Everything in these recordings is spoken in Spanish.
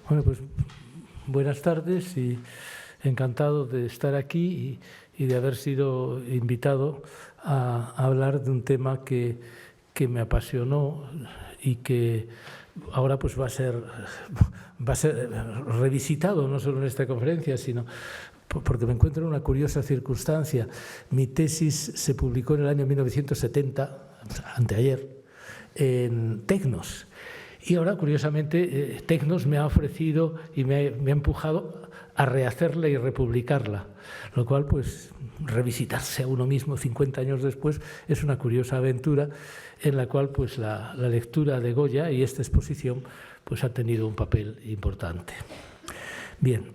Bueno, pues buenas tardes y encantado de estar aquí y de haber sido invitado a hablar de un tema que me apasionó y que ahora pues va a ser revisitado, no solo en esta conferencia, sino porque me encuentro en una curiosa circunstancia. Mi tesis se publicó en el año 1970, anteayer, en Tecnos. Y ahora, curiosamente, Tecnos me ha ofrecido y me ha empujado a rehacerla y republicarla, lo cual, pues, revisitarse a uno mismo 50 años después es una curiosa aventura en la cual, pues, la lectura de Goya y esta exposición, pues, ha tenido un papel importante. Bien,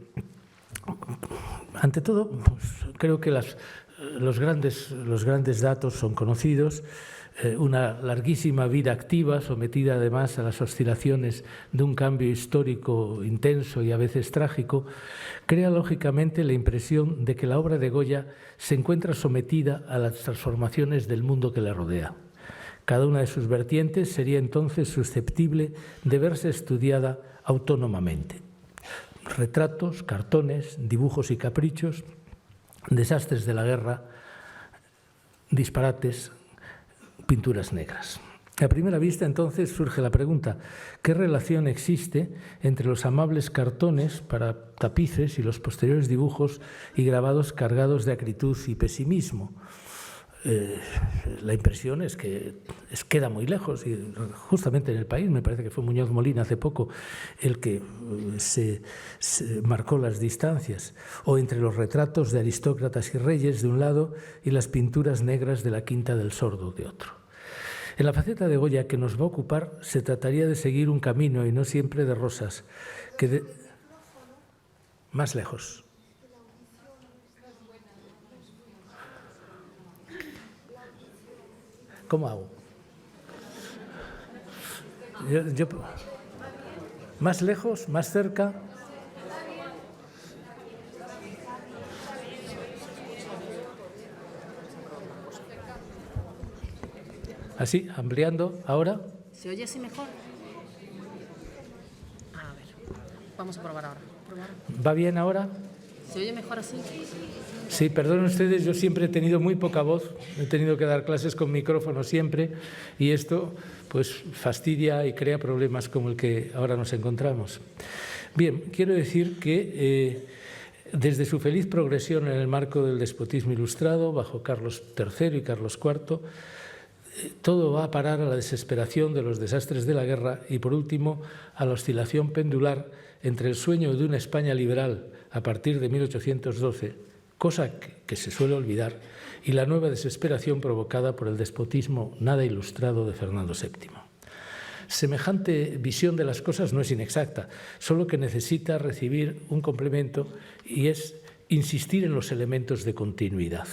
ante todo, pues, creo que los grandes datos son conocidos. Una larguísima vida activa, sometida además a las oscilaciones de un cambio histórico intenso y a veces trágico, crea lógicamente la impresión de que la obra de Goya se encuentra sometida a las transformaciones del mundo que le rodea. Cada una de sus vertientes sería entonces susceptible de verse estudiada autónomamente. Retratos, cartones, dibujos y caprichos, desastres de la guerra, disparates, pinturas negras. A primera vista, entonces, surge la pregunta: ¿qué relación existe entre los amables cartones para tapices y los posteriores dibujos y grabados cargados de acritud y pesimismo? La impresión es que queda muy lejos, y justamente en El País, me parece que fue Muñoz Molina hace poco el que se marcó las distancias, o entre los retratos de aristócratas y reyes de un lado y las pinturas negras de la Quinta del Sordo de otro. En la faceta de Goya que nos va a ocupar se trataría de seguir un camino y no siempre de rosas, más lejos. ¿Cómo hago? ¿Más lejos? ¿Más cerca? Así, ampliando. ¿Ahora? ¿Se oye así mejor? A ver, vamos a probar ahora. ¿Va bien ahora? ¿Se oye mejor así? Sí, perdonen ustedes, yo siempre he tenido muy poca voz, he tenido que dar clases con micrófono siempre y esto pues fastidia y crea problemas como el que ahora nos encontramos. Bien, quiero decir que desde su feliz progresión en el marco del despotismo ilustrado, bajo Carlos III y Carlos IV, todo va a parar a la desesperación de los desastres de la guerra y, por último, a la oscilación pendular entre el sueño de una España liberal a partir de 1812, cosa que se suele olvidar, y la nueva desesperación provocada por el despotismo nada ilustrado de Fernando VII. Semejante visión de las cosas no es inexacta, solo que necesita recibir un complemento y es insistir en los elementos de continuidad.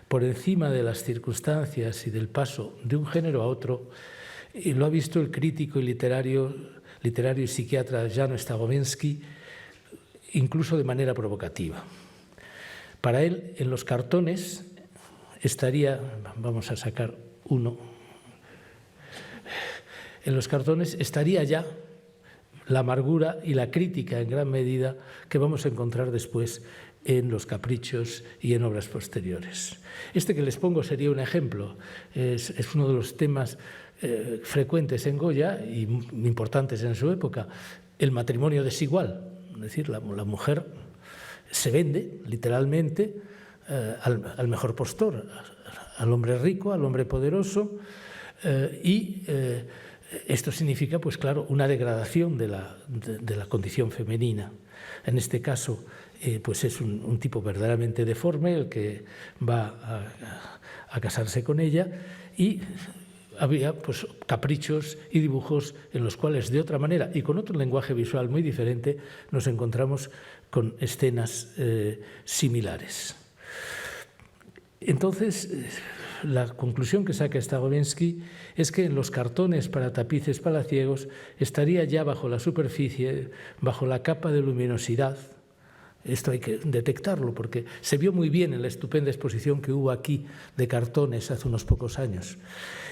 Por encima de las circunstancias y del paso de un género a otro, y lo ha visto el crítico y literario y psiquiatra Jan Stagowiński, incluso de manera provocativa. Para él, en los cartones estaría, vamos a sacar uno, en los cartones estaría ya la amargura y la crítica en gran medida que vamos a encontrar después en los caprichos y en obras posteriores. Este que les pongo sería un ejemplo, es uno de los temas frecuentes en Goya y importantes en su época, el matrimonio desigual, es decir, la mujer se vende literalmente al mejor postor, al hombre rico, al hombre poderoso, y esto significa, pues claro, una degradación de la condición femenina. En este caso, pues es un tipo verdaderamente deforme el que va a casarse con ella, y había pues caprichos y dibujos en los cuales de otra manera y con otro lenguaje visual muy diferente nos encontramos con escenas similares. Entonces, la conclusión que saca Stagowiński es que en los cartones para tapices palaciegos estaría ya bajo la superficie, bajo la capa de luminosidad. Esto hay que detectarlo porque se vio muy bien en la estupenda exposición que hubo aquí de cartones hace unos pocos años.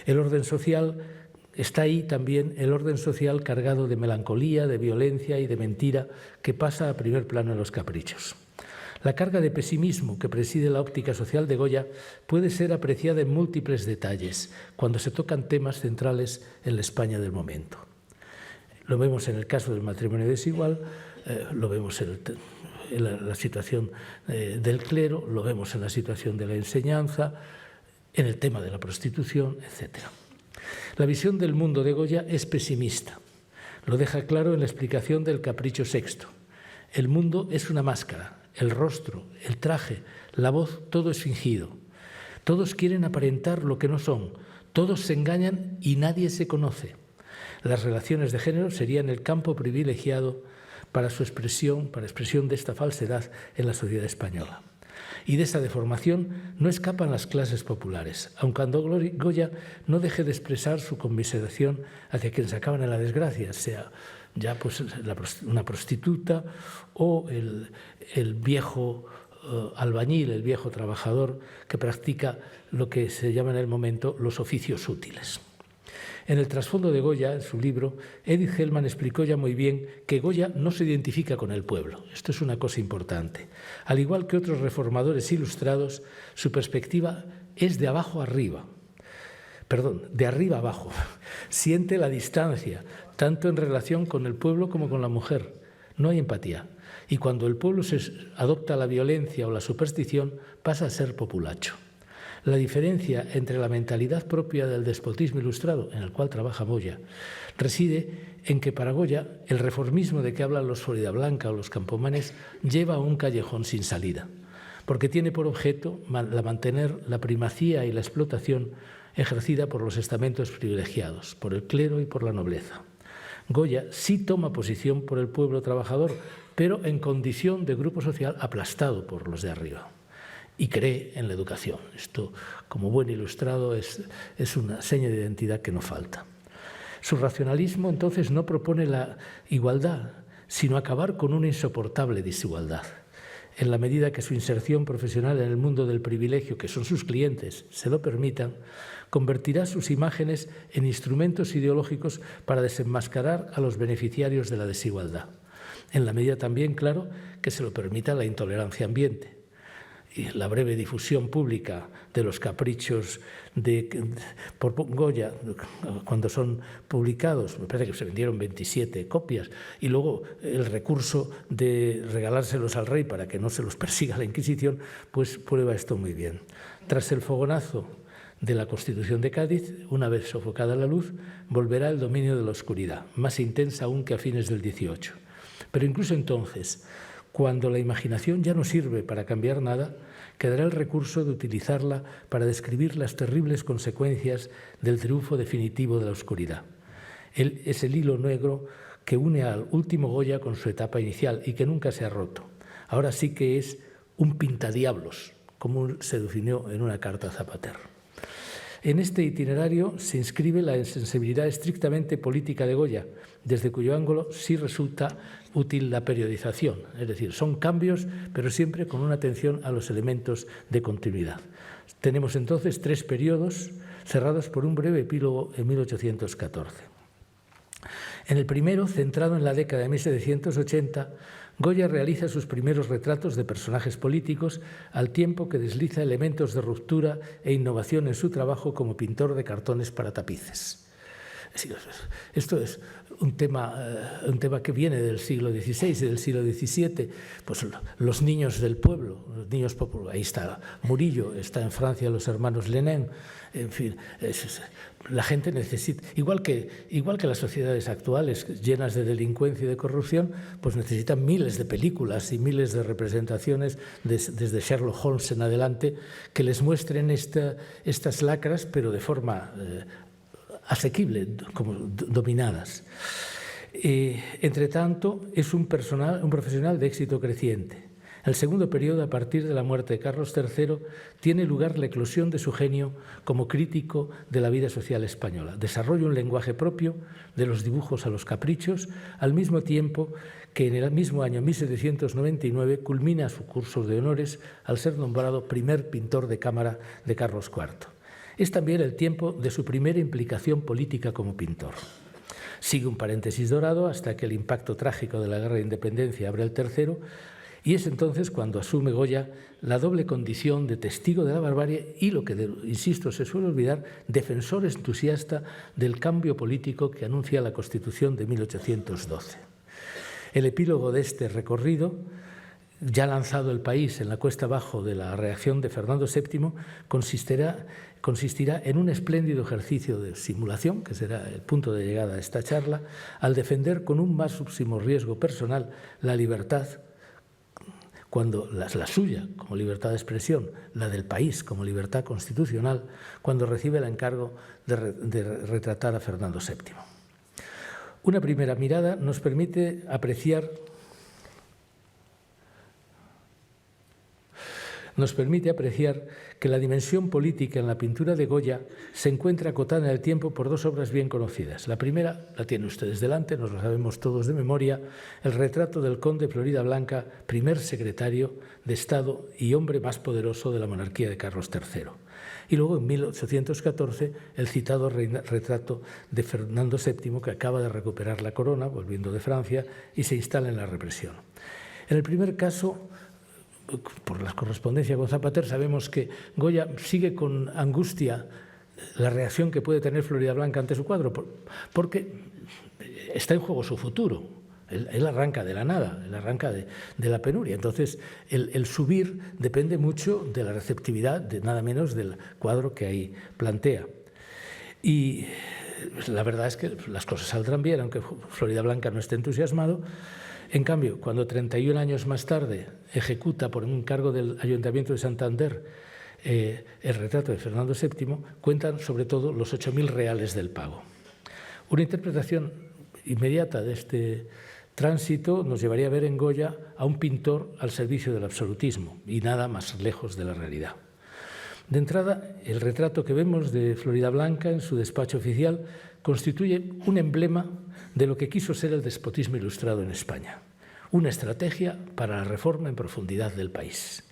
El orden social está ahí también el orden social cargado de melancolía, de violencia y de mentira que pasa a primer plano en los caprichos. La carga de pesimismo que preside la óptica social de Goya puede ser apreciada en múltiples detalles cuando se tocan temas centrales en la España del momento. Lo vemos en el caso del matrimonio desigual, lo vemos en la situación del clero, lo vemos en la situación de la enseñanza, en el tema de la prostitución, etc. La visión del mundo de Goya es pesimista. Lo deja claro en la explicación del Capricho Sexto. El mundo es una máscara. El rostro, el traje, la voz, todo es fingido. Todos quieren aparentar lo que no son, todos se engañan y nadie se conoce. Las relaciones de género serían el campo privilegiado para su expresión, para expresión de esta falsedad en la sociedad española. Y de esa deformación no escapan las clases populares, aun cuando Goya no deje de expresar su conmiseración hacia quienes acaban en la desgracia, sea ya pues una prostituta o el viejo albañil, el viejo trabajador que practica lo que se llama en el momento los oficios útiles. En el trasfondo de Goya, en su libro, Edith Hellman explicó ya muy bien que Goya no se identifica con el pueblo. Esto es una cosa importante. Al igual que otros reformadores ilustrados, su perspectiva es de abajo arriba. Perdón, de arriba abajo. Siente la distancia, tanto en relación con el pueblo como con la mujer. No hay empatía. Y cuando el pueblo adopta la violencia o la superstición, pasa a ser populacho. La diferencia entre la mentalidad propia del despotismo ilustrado, en el cual trabaja Goya, reside en que para Goya el reformismo de que hablan los Floridablanca o los Campomanes lleva a un callejón sin salida, porque tiene por objeto mantener la primacía y la explotación ejercida por los estamentos privilegiados, por el clero y por la nobleza. Goya sí toma posición por el pueblo trabajador, pero en condición de grupo social aplastado por los de arriba. Y cree en la educación. Esto, como buen ilustrado, es una seña de identidad que no falta. Su racionalismo, entonces, no propone la igualdad, sino acabar con una insoportable desigualdad. En la medida que su inserción profesional en el mundo del privilegio, que son sus clientes, se lo permitan, convertirá sus imágenes en instrumentos ideológicos para desenmascarar a los beneficiarios de la desigualdad. En la medida también, claro, que se lo permita la intolerancia ambiente. Y la breve difusión pública de los caprichos por Goya, cuando son publicados, me parece que se vendieron 27 copias, y luego el recurso de regalárselos al rey para que no se los persiga la Inquisición, pues prueba esto muy bien. Tras el fogonazo de la Constitución de Cádiz, una vez sofocada la luz, volverá el dominio de la oscuridad, más intensa aún que a fines del 18. Pero incluso entonces, cuando la imaginación ya no sirve para cambiar nada, quedará el recurso de utilizarla para describir las terribles consecuencias del triunfo definitivo de la oscuridad. Él es el hilo negro que une al último Goya con su etapa inicial y que nunca se ha roto. Ahora sí que es un pintadiablos, como se definió en una carta a Zapater. En este itinerario se inscribe la sensibilidad estrictamente política de Goya, desde cuyo ángulo sí resulta útil la periodización, es decir, son cambios, pero siempre con una atención a los elementos de continuidad. Tenemos entonces 3 periodos cerrados por un breve epílogo en 1814. En el primero, centrado en la década de 1780, Goya realiza sus primeros retratos de personajes políticos al tiempo que desliza elementos de ruptura e innovación en su trabajo como pintor de cartones para tapices. Esto es un tema que viene del siglo XVI y del siglo XVII. Pues los niños del pueblo, los niños populares, ahí está Murillo, está en Francia los hermanos Lenin, en fin, la gente necesita, igual que las sociedades actuales llenas de delincuencia y de corrupción, pues necesitan miles de películas y miles de representaciones desde Sherlock Holmes en adelante que les muestren estas lacras, pero de forma asequible, como dominadas. Entre tanto, es un profesional de éxito creciente. El segundo periodo, a partir de la muerte de Carlos III, tiene lugar la eclosión de su genio como crítico de la vida social española. Desarrolla un lenguaje propio, de los dibujos a los caprichos, al mismo tiempo que en el mismo año 1799 culmina su curso de honores al ser nombrado primer pintor de cámara de Carlos IV. Es también el tiempo de su primera implicación política como pintor. Sigue un paréntesis dorado hasta que el impacto trágico de la Guerra de Independencia abre el tercero, y es entonces cuando asume Goya la doble condición de testigo de la barbarie y, lo que, insisto, se suele olvidar, defensor entusiasta del cambio político que anuncia la Constitución de 1812. El epílogo de este recorrido, ya lanzado el país en la cuesta abajo de la reacción de Fernando VII, consistirá en un espléndido ejercicio de simulación, que será el punto de llegada de esta charla, al defender con un máximo riesgo personal la libertad, cuando la suya como libertad de expresión, la del país como libertad constitucional, cuando recibe el encargo de retratar a Fernando VII. Una primera mirada nos permite apreciar que la dimensión política en la pintura de Goya se encuentra acotada en el tiempo por dos obras bien conocidas. La primera, la tienen ustedes delante, nos lo sabemos todos de memoria, el retrato del conde Floridablanca, primer secretario de Estado y hombre más poderoso de la monarquía de Carlos III. Y luego, en 1814, el citado retrato de Fernando VII, que acaba de recuperar la corona, volviendo de Francia, y se instala en la represión. En el primer caso, por la correspondencia con Zapater, sabemos que Goya sigue con angustia la reacción que puede tener Floridablanca ante su cuadro, porque está en juego su futuro. Él arranca de la nada, él arranca de la penuria. Entonces, el subir depende mucho de la receptividad, de nada menos del cuadro que ahí plantea. Y la verdad es que las cosas saldrán bien, aunque Floridablanca no esté entusiasmado. En cambio, cuando 31 años más tarde ejecuta por un encargo del Ayuntamiento de Santander el retrato de Fernando VII, cuentan sobre todo los 8.000 reales del pago. Una interpretación inmediata de este tránsito nos llevaría a ver en Goya a un pintor al servicio del absolutismo y nada más lejos de la realidad. De entrada, el retrato que vemos de Floridablanca en su despacho oficial constituye un emblema de lo que quiso ser el despotismo ilustrado en España, una estrategia para la reforma en profundidad del país.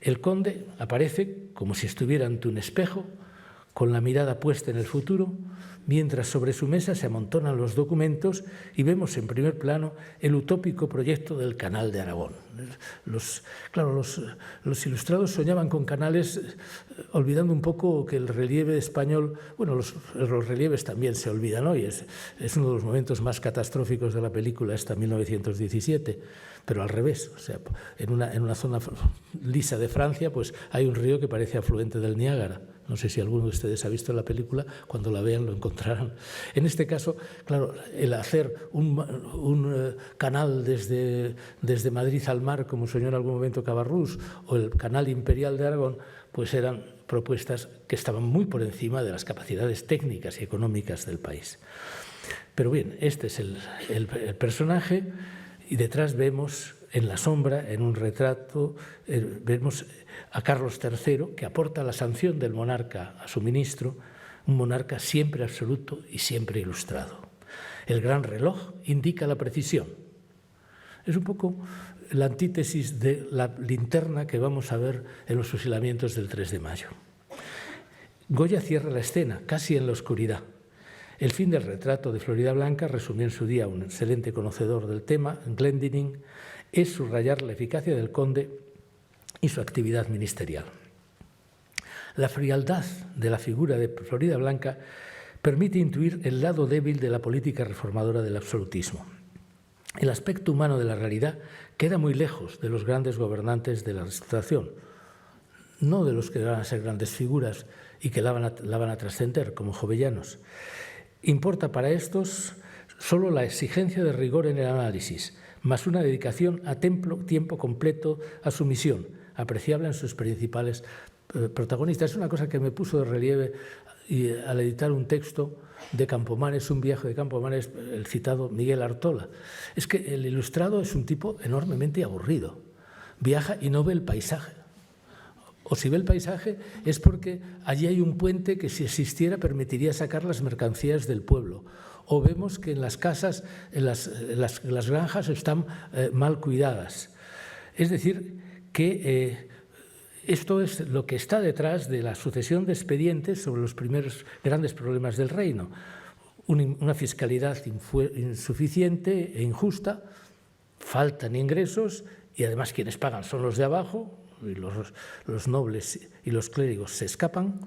El conde aparece como si estuviera ante un espejo, con la mirada puesta en el futuro, mientras sobre su mesa se amontonan los documentos y vemos en primer plano el utópico proyecto del Canal de Aragón. Los ilustrados soñaban con canales, olvidando un poco que el relieve español, bueno, los relieves también se olvidan hoy, es uno de los momentos más catastróficos de la película, esta 1917, pero al revés, o sea, en una zona lisa de Francia, pues hay un río que parece afluente del Niágara. No sé si alguno de ustedes ha visto la película, cuando la vean lo encontrarán. En este caso, claro, el hacer un canal desde Madrid al mar, como soñó en algún momento Cabarrús, o el canal imperial de Aragón, pues eran propuestas que estaban muy por encima de las capacidades técnicas y económicas del país. Pero bien, este es el personaje, y detrás vemos en la sombra, en un retrato, vemos a Carlos III, que aporta la sanción del monarca a su ministro, un monarca siempre absoluto y siempre ilustrado. El gran reloj indica la precisión. Es un poco la antítesis de la linterna que vamos a ver en los fusilamientos del 3 de mayo. Goya cierra la escena, casi en la oscuridad. El fin del retrato de Floridablanca, resumió en su día un excelente conocedor del tema, Glendinning, es subrayar la eficacia del conde y su actividad ministerial. La frialdad de la figura de Floridablanca permite intuir el lado débil de la política reformadora del absolutismo. El aspecto humano de la realidad queda muy lejos de los grandes gobernantes de la Restauración, no de los que van a ser grandes figuras y que la van a trascender, como Jovellanos. Importa para estos solo la exigencia de rigor en el análisis, más una dedicación a tiempo completo a su misión, apreciable en sus principales protagonistas. Es una cosa que me puso de relieve al editar un texto de Campomanes, un viaje de Campomanes, el citado Miguel Artola. Es que el ilustrado es un tipo enormemente aburrido. Viaja y no ve el paisaje. O si ve el paisaje es porque allí hay un puente que, si existiera, permitiría sacar las mercancías del pueblo. O vemos que en las casas, en las granjas están mal cuidadas. Es decir, que esto es lo que está detrás de la sucesión de expedientes sobre los primeros grandes problemas del reino. Una fiscalidad insuficiente e injusta, faltan ingresos y además quienes pagan son los de abajo, y los nobles y los clérigos se escapan,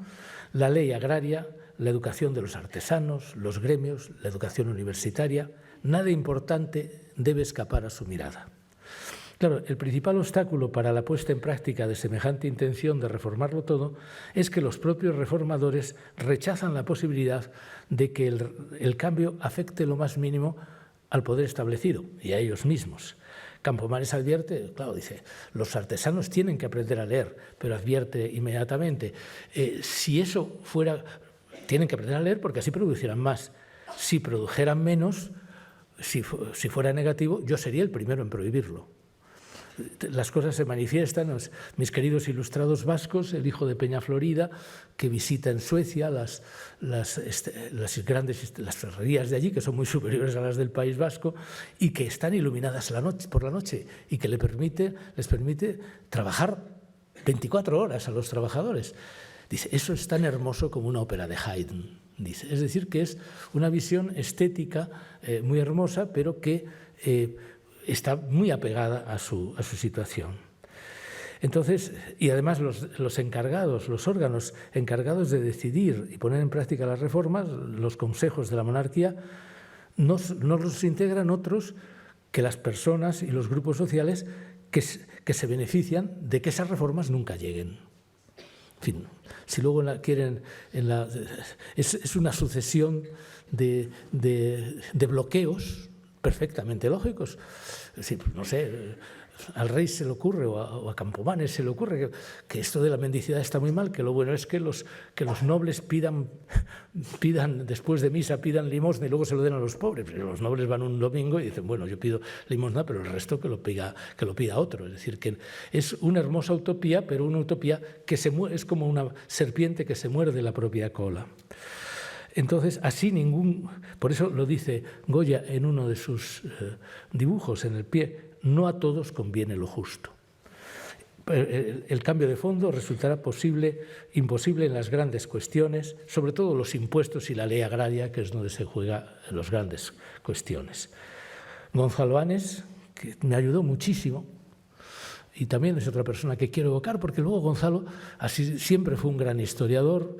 la ley agraria, la educación de los artesanos, los gremios, la educación universitaria, nada importante debe escapar a su mirada. Claro, el principal obstáculo para la puesta en práctica de semejante intención de reformarlo todo es que los propios reformadores rechazan la posibilidad de que el cambio afecte lo más mínimo al poder establecido y a ellos mismos. Campomanes advierte, claro, dice, los artesanos tienen que aprender a leer, pero advierte inmediatamente, si eso fuera, tienen que aprender a leer porque así producirán más. Si produjeran menos, si fuera negativo, yo sería el primero en prohibirlo. Las cosas se manifiestan, mis queridos ilustrados vascos, el hijo de Peña Florida, que visita en Suecia las ferrerías de allí, que son muy superiores a las del País Vasco, y que están iluminadas por la noche, y que les permite trabajar 24 horas a los trabajadores. Dice, eso es tan hermoso como una ópera de Haydn. Dice. Es decir, que es una visión estética muy hermosa, pero que está muy apegada a su situación. Entonces, y además los encargados, los órganos encargados de decidir y poner en práctica las reformas, los consejos de la monarquía, no los integran otros que las personas y los grupos sociales que se benefician de que esas reformas nunca lleguen. En fin, si luego quieren, es una sucesión de bloqueos perfectamente lógicos. Es decir, no sé, al rey se le ocurre o a Campomanes se le ocurre que esto de la mendicidad está muy mal, que lo bueno es que los nobles pidan después de misa, pidan limosna y luego se lo den a los pobres. Pero los nobles van un domingo y dicen, bueno, yo pido limosna, pero el resto que lo pida otro. Es decir, que es una hermosa utopía, pero una utopía que es como una serpiente que se muerde la propia cola. Entonces, por eso lo dice Goya en uno de sus dibujos en el pie, no a todos conviene lo justo. El cambio de fondo resultará imposible en las grandes cuestiones, sobre todo los impuestos y la ley agraria, que es donde se juegan las grandes cuestiones. Gonzalo Anes, que me ayudó muchísimo, y también es otra persona que quiero evocar, porque luego Gonzalo siempre fue un gran historiador,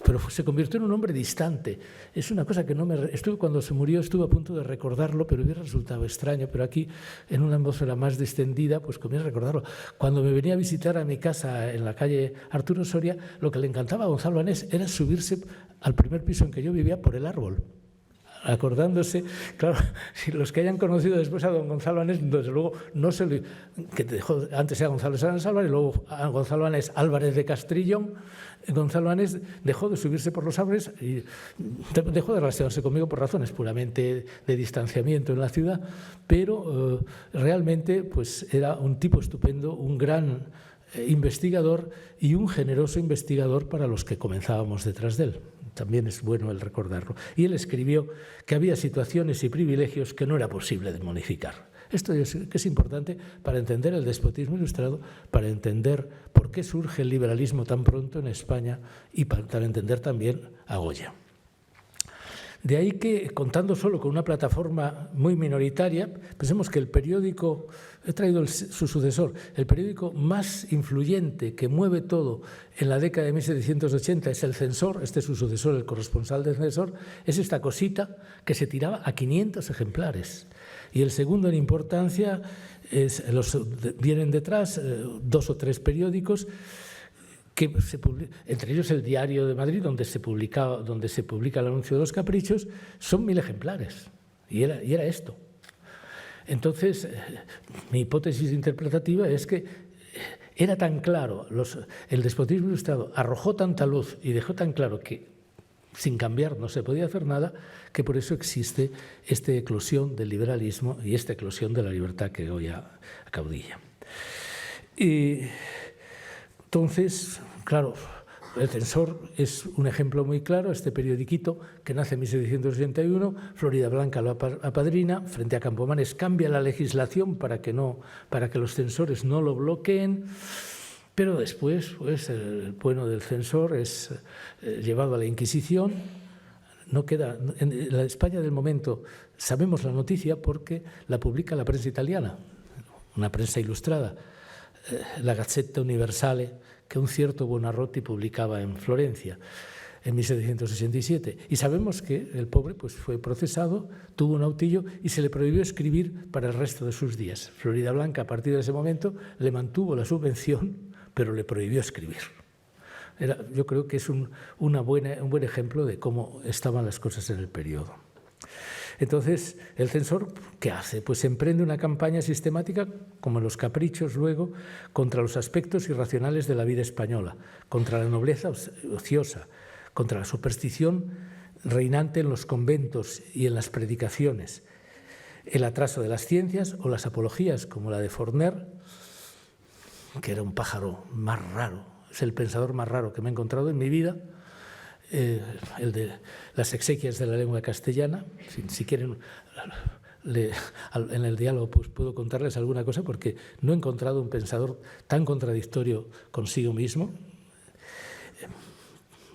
pero se convirtió en un hombre distante. Es una cosa que cuando se murió estuve a punto de recordarlo, pero hubiera resultado extraño, pero aquí en una atmósfera más distendida pues comienzo a recordarlo. Cuando me venía a visitar a mi casa en la calle Arturo Soria, lo que le encantaba a Gonzalo Anés era subirse al primer piso en que yo vivía por el árbol, acordándose, claro, si los que hayan conocido después a don Gonzalo Anés, desde luego no se le, que dejó, antes era Gonzalo Anés Álvarez y luego a Gonzalo Anés Álvarez de Castrillón. Gonzalo Anés dejó de subirse por los árboles y dejó de relacionarse conmigo por razones puramente de distanciamiento en la ciudad, pero realmente pues era un tipo estupendo, un gran investigador y un generoso investigador para los que comenzábamos detrás de él. También es bueno el recordarlo. Y él escribió que había situaciones y privilegios que no era posible de modificar. Esto es importante para entender el despotismo ilustrado, para entender por qué surge el liberalismo tan pronto en España y para entender también a Goya. De ahí que, contando solo con una plataforma muy minoritaria, pensemos que el periódico, he traído su sucesor, el periódico más influyente que mueve todo en la década de 1780 es El Censor, este es su sucesor, el corresponsal del Censor, es esta cosita que se tiraba a 500 ejemplares. Y el segundo en importancia, vienen detrás 2 o 3 periódicos, entre ellos el Diario de Madrid, donde se publica el Anuncio de los Caprichos, son 1000 ejemplares. Y era esto. Entonces, mi hipótesis interpretativa es que era tan claro, el despotismo ilustrado arrojó tanta luz y dejó tan claro que sin cambiar no se podía hacer nada, que por eso existe esta eclosión del liberalismo y esta eclosión de la libertad que hoy acaudilla. Y entonces, claro, El Censor es un ejemplo muy claro, este periodiquito que nace en 1781, Florida Blanca lo apadrina, frente a Campomanes cambia la legislación para que los censores no lo bloqueen. Pero después, pues, el bueno del censor es llevado a la Inquisición. No queda, en la España del momento sabemos la noticia porque la publica la prensa italiana, una prensa ilustrada, la Gazzetta Universale, que un cierto Buonarroti publicaba en Florencia en 1767. Y sabemos que el pobre pues, fue procesado, tuvo un autillo y se le prohibió escribir para el resto de sus días. Floridablanca, a partir de ese momento, le mantuvo la subvención, pero le prohibió escribir. Yo creo que es un buen ejemplo de cómo estaban las cosas en el periodo. Entonces, el censor, ¿qué hace? Pues emprende una campaña sistemática, como en los Caprichos luego, contra los aspectos irracionales de la vida española, contra la nobleza ociosa, contra la superstición reinante en los conventos y en las predicaciones, el atraso de las ciencias o las apologías, como la de Forner, que era un pájaro más raro, es el pensador más raro que me he encontrado en mi vida, el de las exequias de la lengua castellana. Si quieren, en el diálogo pues puedo contarles alguna cosa, porque no he encontrado un pensador tan contradictorio consigo mismo,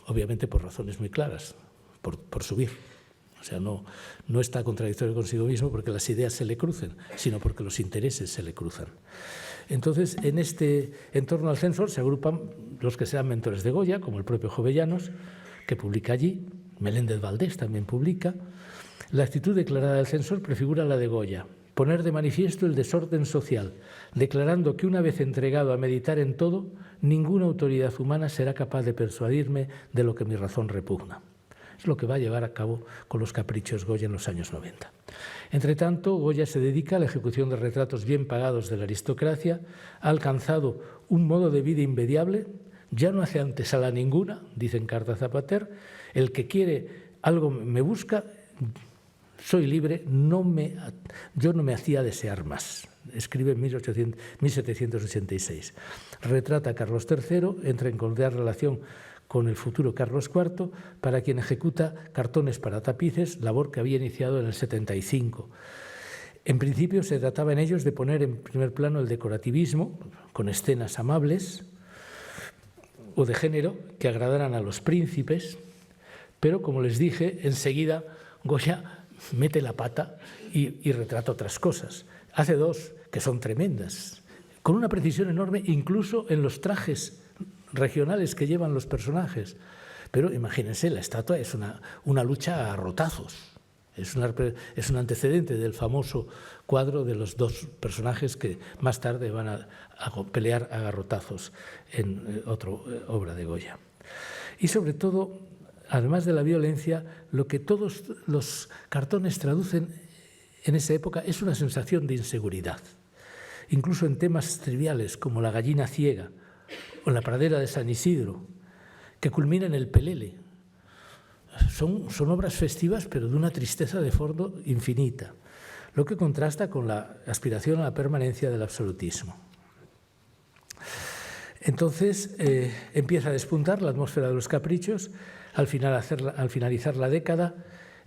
obviamente por razones muy claras, por subir. O sea, no está contradictorio consigo mismo porque las ideas se le crucen, sino porque los intereses se le cruzan. Entonces, en torno al censor se agrupan los que sean mentores de Goya, como el propio Jovellanos, que publica allí, Meléndez Valdés también publica. La actitud declarada del censor prefigura la de Goya, poner de manifiesto el desorden social, declarando que una vez entregado a meditar en todo, ninguna autoridad humana será capaz de persuadirme de lo que mi razón repugna. Es lo que va a llevar a cabo con los Caprichos Goya en los años 90. Entre tanto, Goya se dedica a la ejecución de retratos bien pagados de la aristocracia, ha alcanzado un modo de vida inmediable, ya no hace antesala ninguna, dice en carta a Zapater, el que quiere algo me busca, soy libre, yo no me hacía desear más. Escribe en 1786. Retrata a Carlos III, entra en cordial relación con el futuro Carlos IV, para quien ejecuta cartones para tapices, labor que había iniciado en el 75. En principio se trataba en ellos de poner en primer plano el decorativismo, con escenas amables o de género que agradaran a los príncipes, pero como les dije, enseguida Goya mete la pata y retrata otras cosas. Hace dos que son tremendas, con una precisión enorme incluso en los trajes regionales que llevan los personajes. Pero imagínense, la estatua es una lucha a rotazos. Es un antecedente del famoso cuadro de los dos personajes que más tarde van a pelear a garrotazos en otra obra de Goya. Y sobre todo, además de la violencia, lo que todos los cartones traducen en esa época es una sensación de inseguridad. Incluso en temas triviales como la gallina ciega o la pradera de San Isidro, que culmina en el Pelele. Son obras festivas, pero de una tristeza de fondo infinita, lo que contrasta con la aspiración a la permanencia del absolutismo. Entonces empieza a despuntar la atmósfera de los Caprichos, al finalizar la década,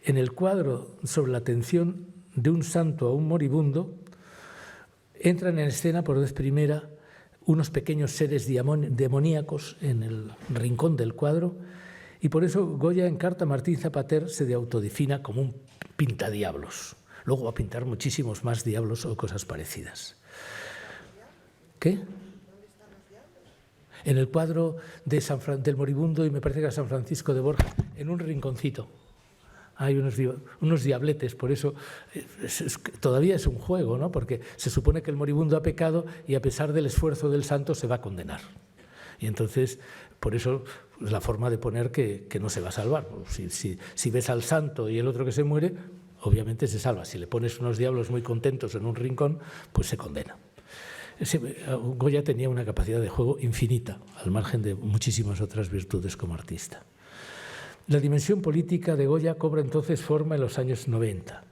en el cuadro sobre la atención de un santo a un moribundo, entran en escena por vez primera unos pequeños seres demoníacos en el rincón del cuadro, y por eso Goya en carta a Martín Zapater se autodefina como un pintadiablos. Luego va a pintar muchísimos más diablos o cosas parecidas. ¿Qué? En el cuadro del moribundo, y me parece que era San Francisco de Borja, en un rinconcito. Hay unos diabletes, por eso todavía es un juego, ¿no? Porque se supone que el moribundo ha pecado y a pesar del esfuerzo del santo se va a condenar. Y entonces, por eso, la forma de poner que no se va a salvar. Si ves al santo y el otro que se muere, obviamente se salva. Si le pones unos diablos muy contentos en un rincón, pues se condena. Goya tenía una capacidad de juego infinita, al margen de muchísimas otras virtudes como artista. La dimensión política de Goya cobra entonces forma en los años 90.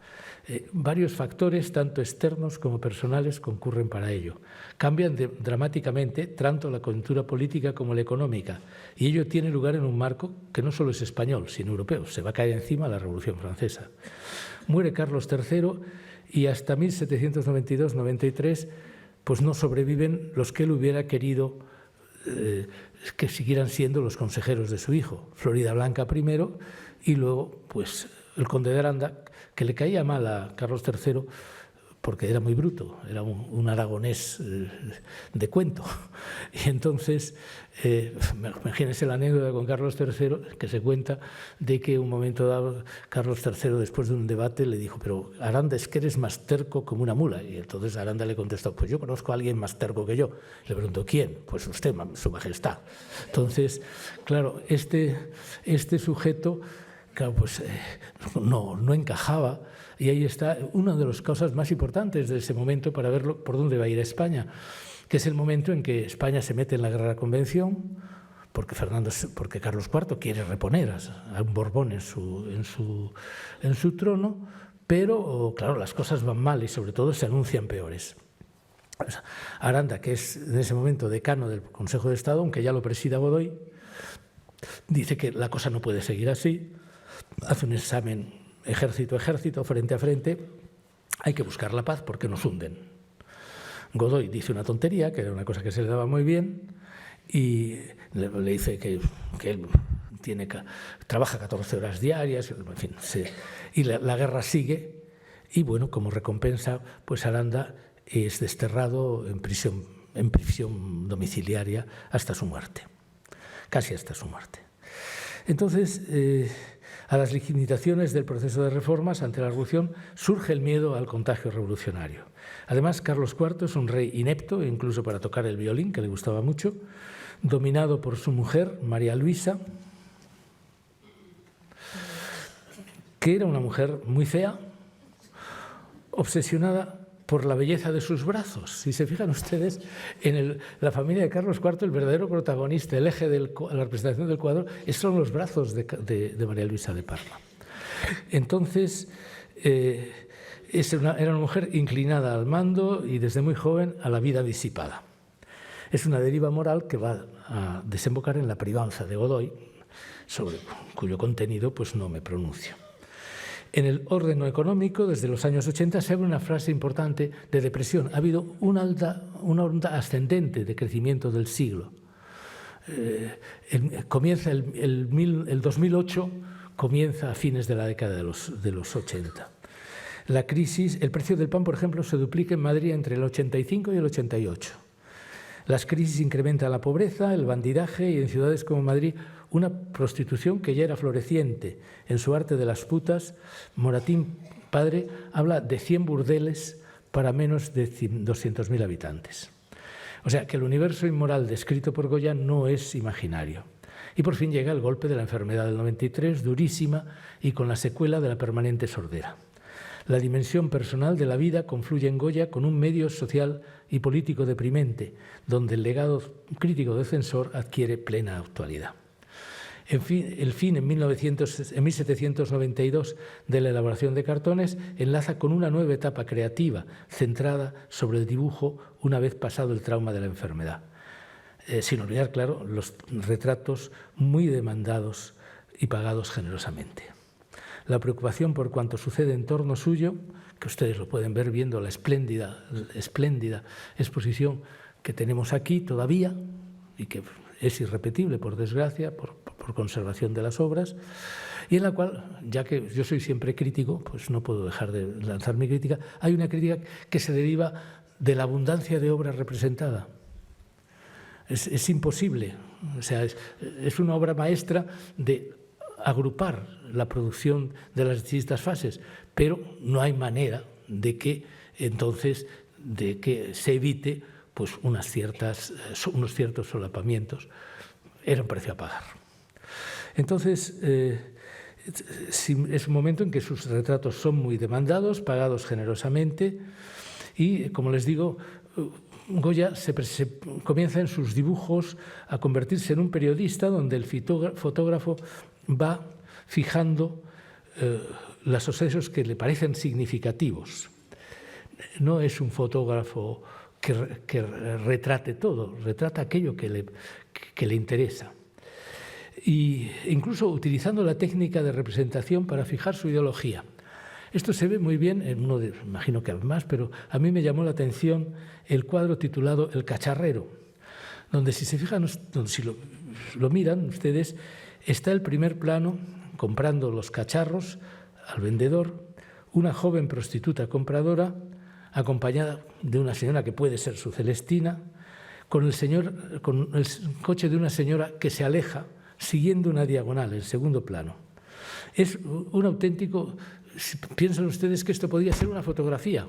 Varios factores, tanto externos como personales, concurren para ello. Cambian dramáticamente tanto la coyuntura política como la económica, y ello tiene lugar en un marco que no solo es español, sino europeo. Se va a caer encima la Revolución Francesa. Muere Carlos III y hasta 1792-93 pues no sobreviven los que él hubiera querido que siguieran siendo los consejeros de su hijo, Floridablanca primero y luego pues el conde de Aranda, que le caía mal a Carlos III porque era muy bruto, era un aragonés de cuento. Y entonces, imagínense la anécdota con Carlos III, que se cuenta de que un momento dado Carlos III, después de un debate, le dijo: pero Aranda, es que eres más terco como una mula. Y entonces Aranda le contestó: pues yo conozco a alguien más terco que yo. Le preguntó: ¿quién? Pues usted, su majestad. Entonces, claro, este sujeto, claro, pues no encajaba. Y ahí está una de las cosas más importantes de ese momento para ver por dónde va a ir España, que es el momento en que España se mete en la guerra de la Convención, porque Carlos IV quiere reponer a un Borbón en su trono, pero claro, las cosas van mal y sobre todo se anuncian peores. Aranda, que es en ese momento decano del Consejo de Estado, aunque ya lo presida Godoy, dice que la cosa no puede seguir así, hace un examen ejército a ejército, frente a frente, hay que buscar la paz porque nos hunden. Godoy dice una tontería, que era una cosa que se le daba muy bien, y le dice que él trabaja 14 horas diarias, en fin, y la guerra sigue, y bueno, como recompensa, pues Aranda es desterrado en prisión domiciliaria hasta su muerte, casi hasta su muerte. Entonces, a las limitaciones del proceso de reformas ante la revolución surge el miedo al contagio revolucionario. Además, Carlos IV es un rey inepto, incluso para tocar el violín, que le gustaba mucho, dominado por su mujer, María Luisa, que era una mujer muy fea, obsesionada por la belleza de sus brazos. Si se fijan ustedes, en la familia de Carlos IV, el verdadero protagonista, el eje de la representación del cuadro, son los brazos de María Luisa de Parma. Entonces, era una mujer inclinada al mando y desde muy joven a la vida disipada. Es una deriva moral que va a desembocar en la privanza de Godoy, sobre cuyo contenido pues no me pronuncio. En el orden económico, desde los años 80, se abre una frase importante de depresión. Ha habido una onda ascendente de crecimiento del siglo. Comienza el 2008, comienza a fines de la década de los 80. La crisis, el precio del pan, por ejemplo, se duplica en Madrid entre el 85 y el 88. Las crisis incrementan la pobreza, el bandidaje y en ciudades como Madrid una prostitución que ya era floreciente. En su arte de las putas, Moratín, padre, habla de 100 burdeles para menos de 200.000 habitantes. O sea, que el universo inmoral descrito por Goya no es imaginario. Y por fin llega el golpe de la enfermedad del 93, durísima y con la secuela de la permanente sordera. La dimensión personal de la vida confluye en Goya con un medio social y político deprimente, donde el legado crítico defensor adquiere plena actualidad. En fin, en 1792 de la elaboración de cartones enlaza con una nueva etapa creativa centrada sobre el dibujo una vez pasado el trauma de la enfermedad. Sin olvidar, claro, los retratos muy demandados y pagados generosamente. La preocupación por cuanto sucede en torno suyo, que ustedes lo pueden ver viendo la espléndida exposición que tenemos aquí todavía y que es irrepetible, por desgracia, por conservación de las obras, y en la cual, ya que yo soy siempre crítico, pues no puedo dejar de lanzar mi crítica. Hay una crítica que se deriva de la abundancia de obra representada. Es imposible, o sea, es una obra maestra de agrupar la producción de las distintas fases, pero no hay manera de que entonces se evite pues unos ciertos solapamientos. Era un precio a pagar. Entonces, es un momento en que sus retratos son muy demandados, pagados generosamente, y, como les digo, Goya comienza en sus dibujos a convertirse en un periodista donde el fotógrafo va fijando los sucesos que le parecen significativos. No es un fotógrafo que retrate todo, retrata aquello que le interesa. Y incluso utilizando la técnica de representación para fijar su ideología. Esto se ve muy bien en imagino que más, pero a mí me llamó la atención el cuadro titulado El cacharrero, donde si se fijan, si lo miran ustedes, está el primer plano comprando los cacharros al vendedor, una joven prostituta compradora acompañada de una señora que puede ser su Celestina, con el coche de una señora que se aleja siguiendo una diagonal, en segundo plano. Es un auténtico... Piensan ustedes que esto podría ser una fotografía,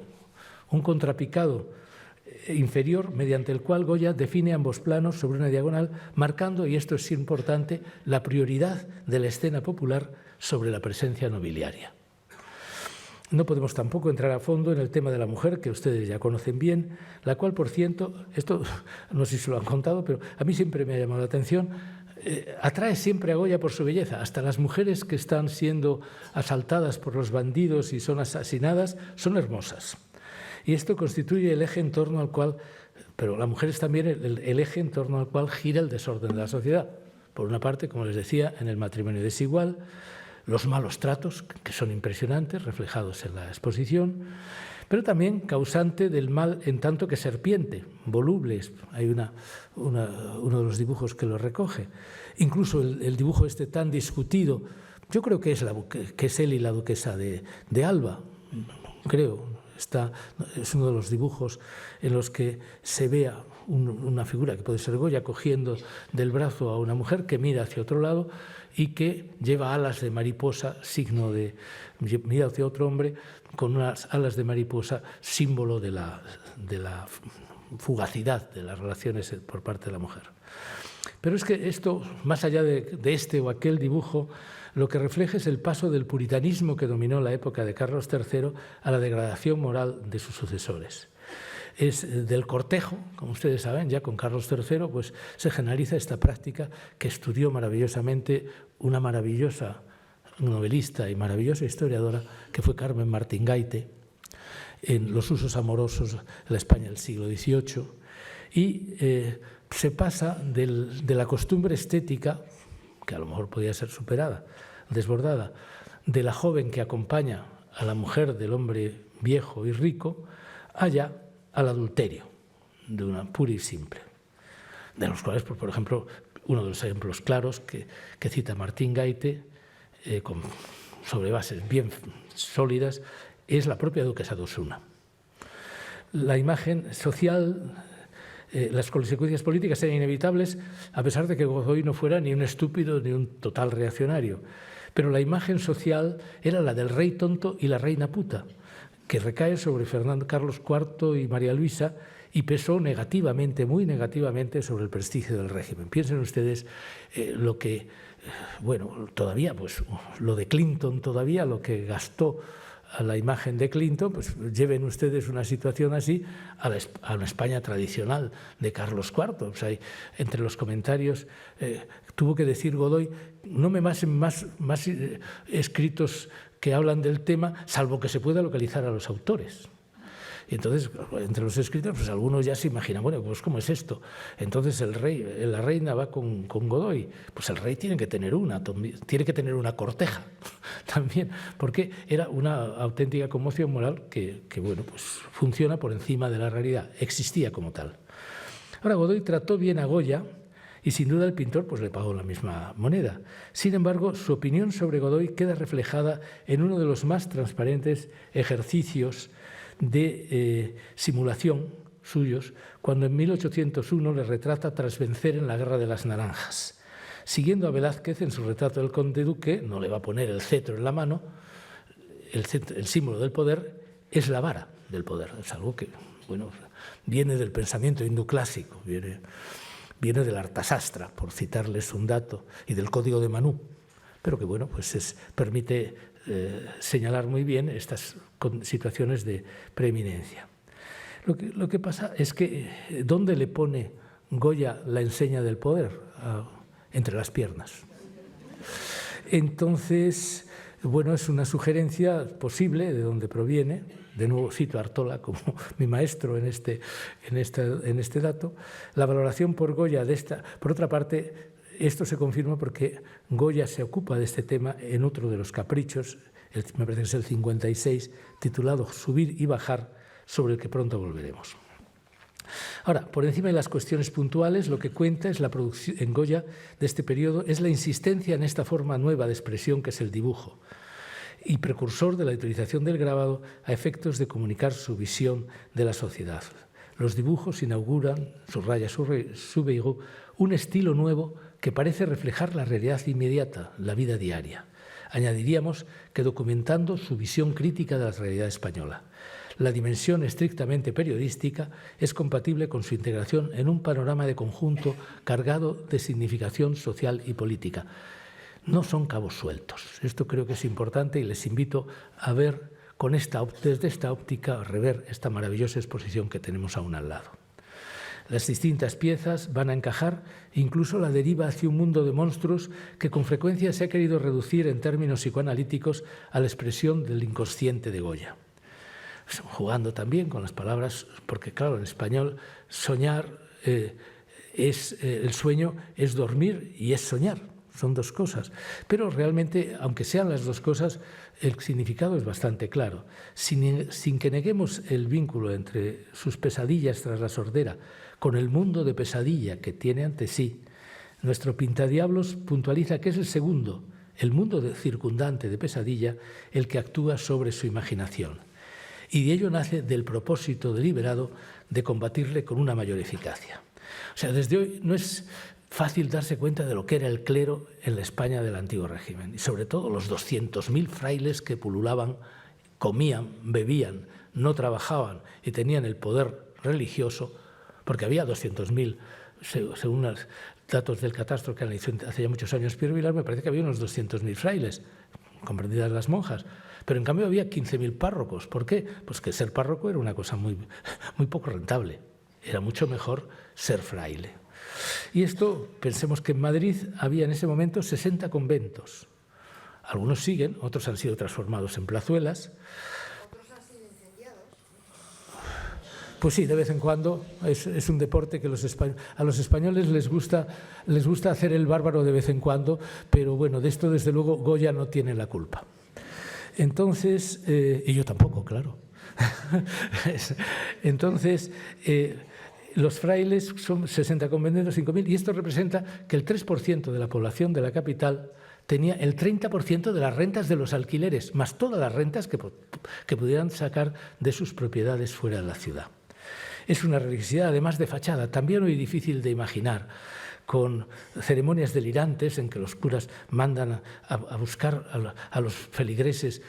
un contrapicado inferior mediante el cual Goya define ambos planos sobre una diagonal, marcando, y esto es importante, la prioridad de la escena popular sobre la presencia nobiliaria. No podemos tampoco entrar a fondo en el tema de la mujer, que ustedes ya conocen bien, la cual, por cierto, esto no sé si se lo han contado, pero a mí siempre me ha llamado la atención, atrae siempre a Goya por su belleza. Hasta las mujeres que están siendo asaltadas por los bandidos y son asesinadas son hermosas. Y esto constituye el eje en torno al cual, pero la mujer es también el eje en torno al cual gira el desorden de la sociedad. Por una parte, como les decía, en el matrimonio desigual, los malos tratos, que son impresionantes, reflejados en la exposición, pero también causante del mal en tanto que serpiente, volubles. Hay uno de los dibujos que lo recoge. Incluso el dibujo este tan discutido, yo creo que es él y la duquesa de Alba, creo. Es uno de los dibujos en los que se ve una figura que puede ser Goya cogiendo del brazo a una mujer que mira hacia otro lado y que lleva alas de mariposa, signo de mira hacia otro hombre con unas alas de mariposa, símbolo de la fugacidad de las relaciones por parte de la mujer. Pero es que esto, más allá de este o aquel dibujo, lo que refleja es el paso del puritanismo que dominó la época de Carlos III a la degradación moral de sus sucesores. Es del cortejo, como ustedes saben, ya con Carlos III pues, se generaliza esta práctica que estudió maravillosamente una maravillosa novelista y maravillosa historiadora que fue Carmen Martín Gaite en Los usos amorosos de la España del siglo XVIII y se pasa de la costumbre estética, que a lo mejor podía ser superada, desbordada, de la joven que acompaña a la mujer del hombre viejo y rico, allá al adulterio, de una pura y simple. De los cuales, por ejemplo, uno de los ejemplos claros que cita Martín Gaite, sobre bases bien sólidas, es la propia duquesa de Osuna. La imagen social, las consecuencias políticas eran inevitables, a pesar de que Godoy no fuera ni un estúpido ni un total reaccionario. Pero la imagen social era la del rey tonto y la reina puta, que recae sobre Fernando Carlos IV y María Luisa y pesó negativamente, muy negativamente, sobre el prestigio del régimen. Piensen ustedes lo que, bueno, todavía, pues lo de Clinton todavía, lo que gastó a la imagen de Clinton, pues lleven ustedes una situación así a la España tradicional de Carlos IV. O sea, entre los comentarios tuvo que decir Godoy, no me más escritos que hablan del tema, salvo que se pueda localizar a los autores. Y entonces, entre los escritos, pues algunos ya se imaginan, bueno, pues ¿cómo es esto? Entonces la reina va con Godoy. Pues el rey tiene que tener una corteja también, porque era una auténtica conmoción moral que bueno, pues funciona por encima de la realidad, existía como tal. Ahora, Godoy trató bien a Goya y sin duda el pintor pues le pagó la misma moneda. Sin embargo, su opinión sobre Godoy queda reflejada en uno de los más transparentes ejercicios de simulación suyos, cuando en 1801 le retrata tras vencer en la Guerra de las Naranjas. Siguiendo a Velázquez en su retrato del conde duque, no le va a poner el cetro en la mano, el símbolo del poder es la vara del poder. Es algo que, bueno, viene del pensamiento hindú-clásico, viene del Artasastra, por citarles un dato, y del Código de Manú, pero que, bueno, pues permite señalar muy bien estas situaciones de preeminencia. Lo que pasa es que ¿dónde le pone Goya la enseña del poder? Entre las piernas. Entonces, bueno, es una sugerencia posible de dónde proviene. De nuevo cito a Artola como mi maestro en este dato. La valoración por Goya de esta, por otra parte, esto se confirma porque Goya se ocupa de este tema en otro de los caprichos, me parece que es el 56, titulado Subir y bajar, sobre el que pronto volveremos. Ahora, por encima de las cuestiones puntuales, lo que cuenta es la producción en Goya de este periodo, es la insistencia en esta forma nueva de expresión que es el dibujo, y precursor de la utilización del grabado a efectos de comunicar su visión de la sociedad. Los dibujos inauguran, subraya Subeyrou, un estilo nuevo que parece reflejar la realidad inmediata, la vida diaria. Añadiríamos que documentando su visión crítica de la realidad española. La dimensión estrictamente periodística es compatible con su integración en un panorama de conjunto cargado de significación social y política. No son cabos sueltos. Esto creo que es importante y les invito a ver desde esta óptica, a rever esta maravillosa exposición que tenemos aún al lado. Las distintas piezas van a encajar incluso la deriva hacia un mundo de monstruos que con frecuencia se ha querido reducir en términos psicoanalíticos a la expresión del inconsciente de Goya. Jugando también con las palabras, porque claro, en español soñar el sueño es dormir y es soñar, son dos cosas. Pero realmente, aunque sean las dos cosas, el significado es bastante claro. Sin que neguemos el vínculo entre sus pesadillas tras la sordera con el mundo de pesadilla que tiene ante sí, nuestro pintadiablos puntualiza que es el segundo, el mundo circundante de pesadilla, el que actúa sobre su imaginación. Y de ello nace del propósito deliberado de combatirle con una mayor eficacia. O sea, desde hoy no es fácil darse cuenta de lo que era el clero en la España del antiguo régimen, y sobre todo los 200.000 frailes que pululaban, comían, bebían, no trabajaban y tenían el poder religioso, porque había 200.000, según los datos del catastro que analizó hace ya muchos años Pierre Vilar, me parece que había unos 200.000 frailes, comprendidas las monjas. Pero en cambio había 15.000 párrocos. ¿Por qué? Pues que ser párroco era una cosa muy poco rentable. Era mucho mejor ser fraile. Y esto, pensemos que en Madrid había en ese momento 60 conventos. Algunos siguen, otros han sido transformados en plazuelas. ¿Otros han sido incendiados? Pues sí, de vez en cuando. Es un deporte que a los españoles les gusta hacer el bárbaro de vez en cuando, pero bueno, de esto desde luego Goya no tiene la culpa. Entonces, y yo tampoco, claro. Entonces, los frailes son 60 conventos, 5.000, y esto representa que el 3% de la población de la capital tenía el 30% de las rentas de los alquileres, más todas las rentas que pudieran sacar de sus propiedades fuera de la ciudad. Es una religiosidad, además de fachada, también hoy difícil de imaginar, con ceremonias delirantes en que los curas mandan a buscar a los feligreses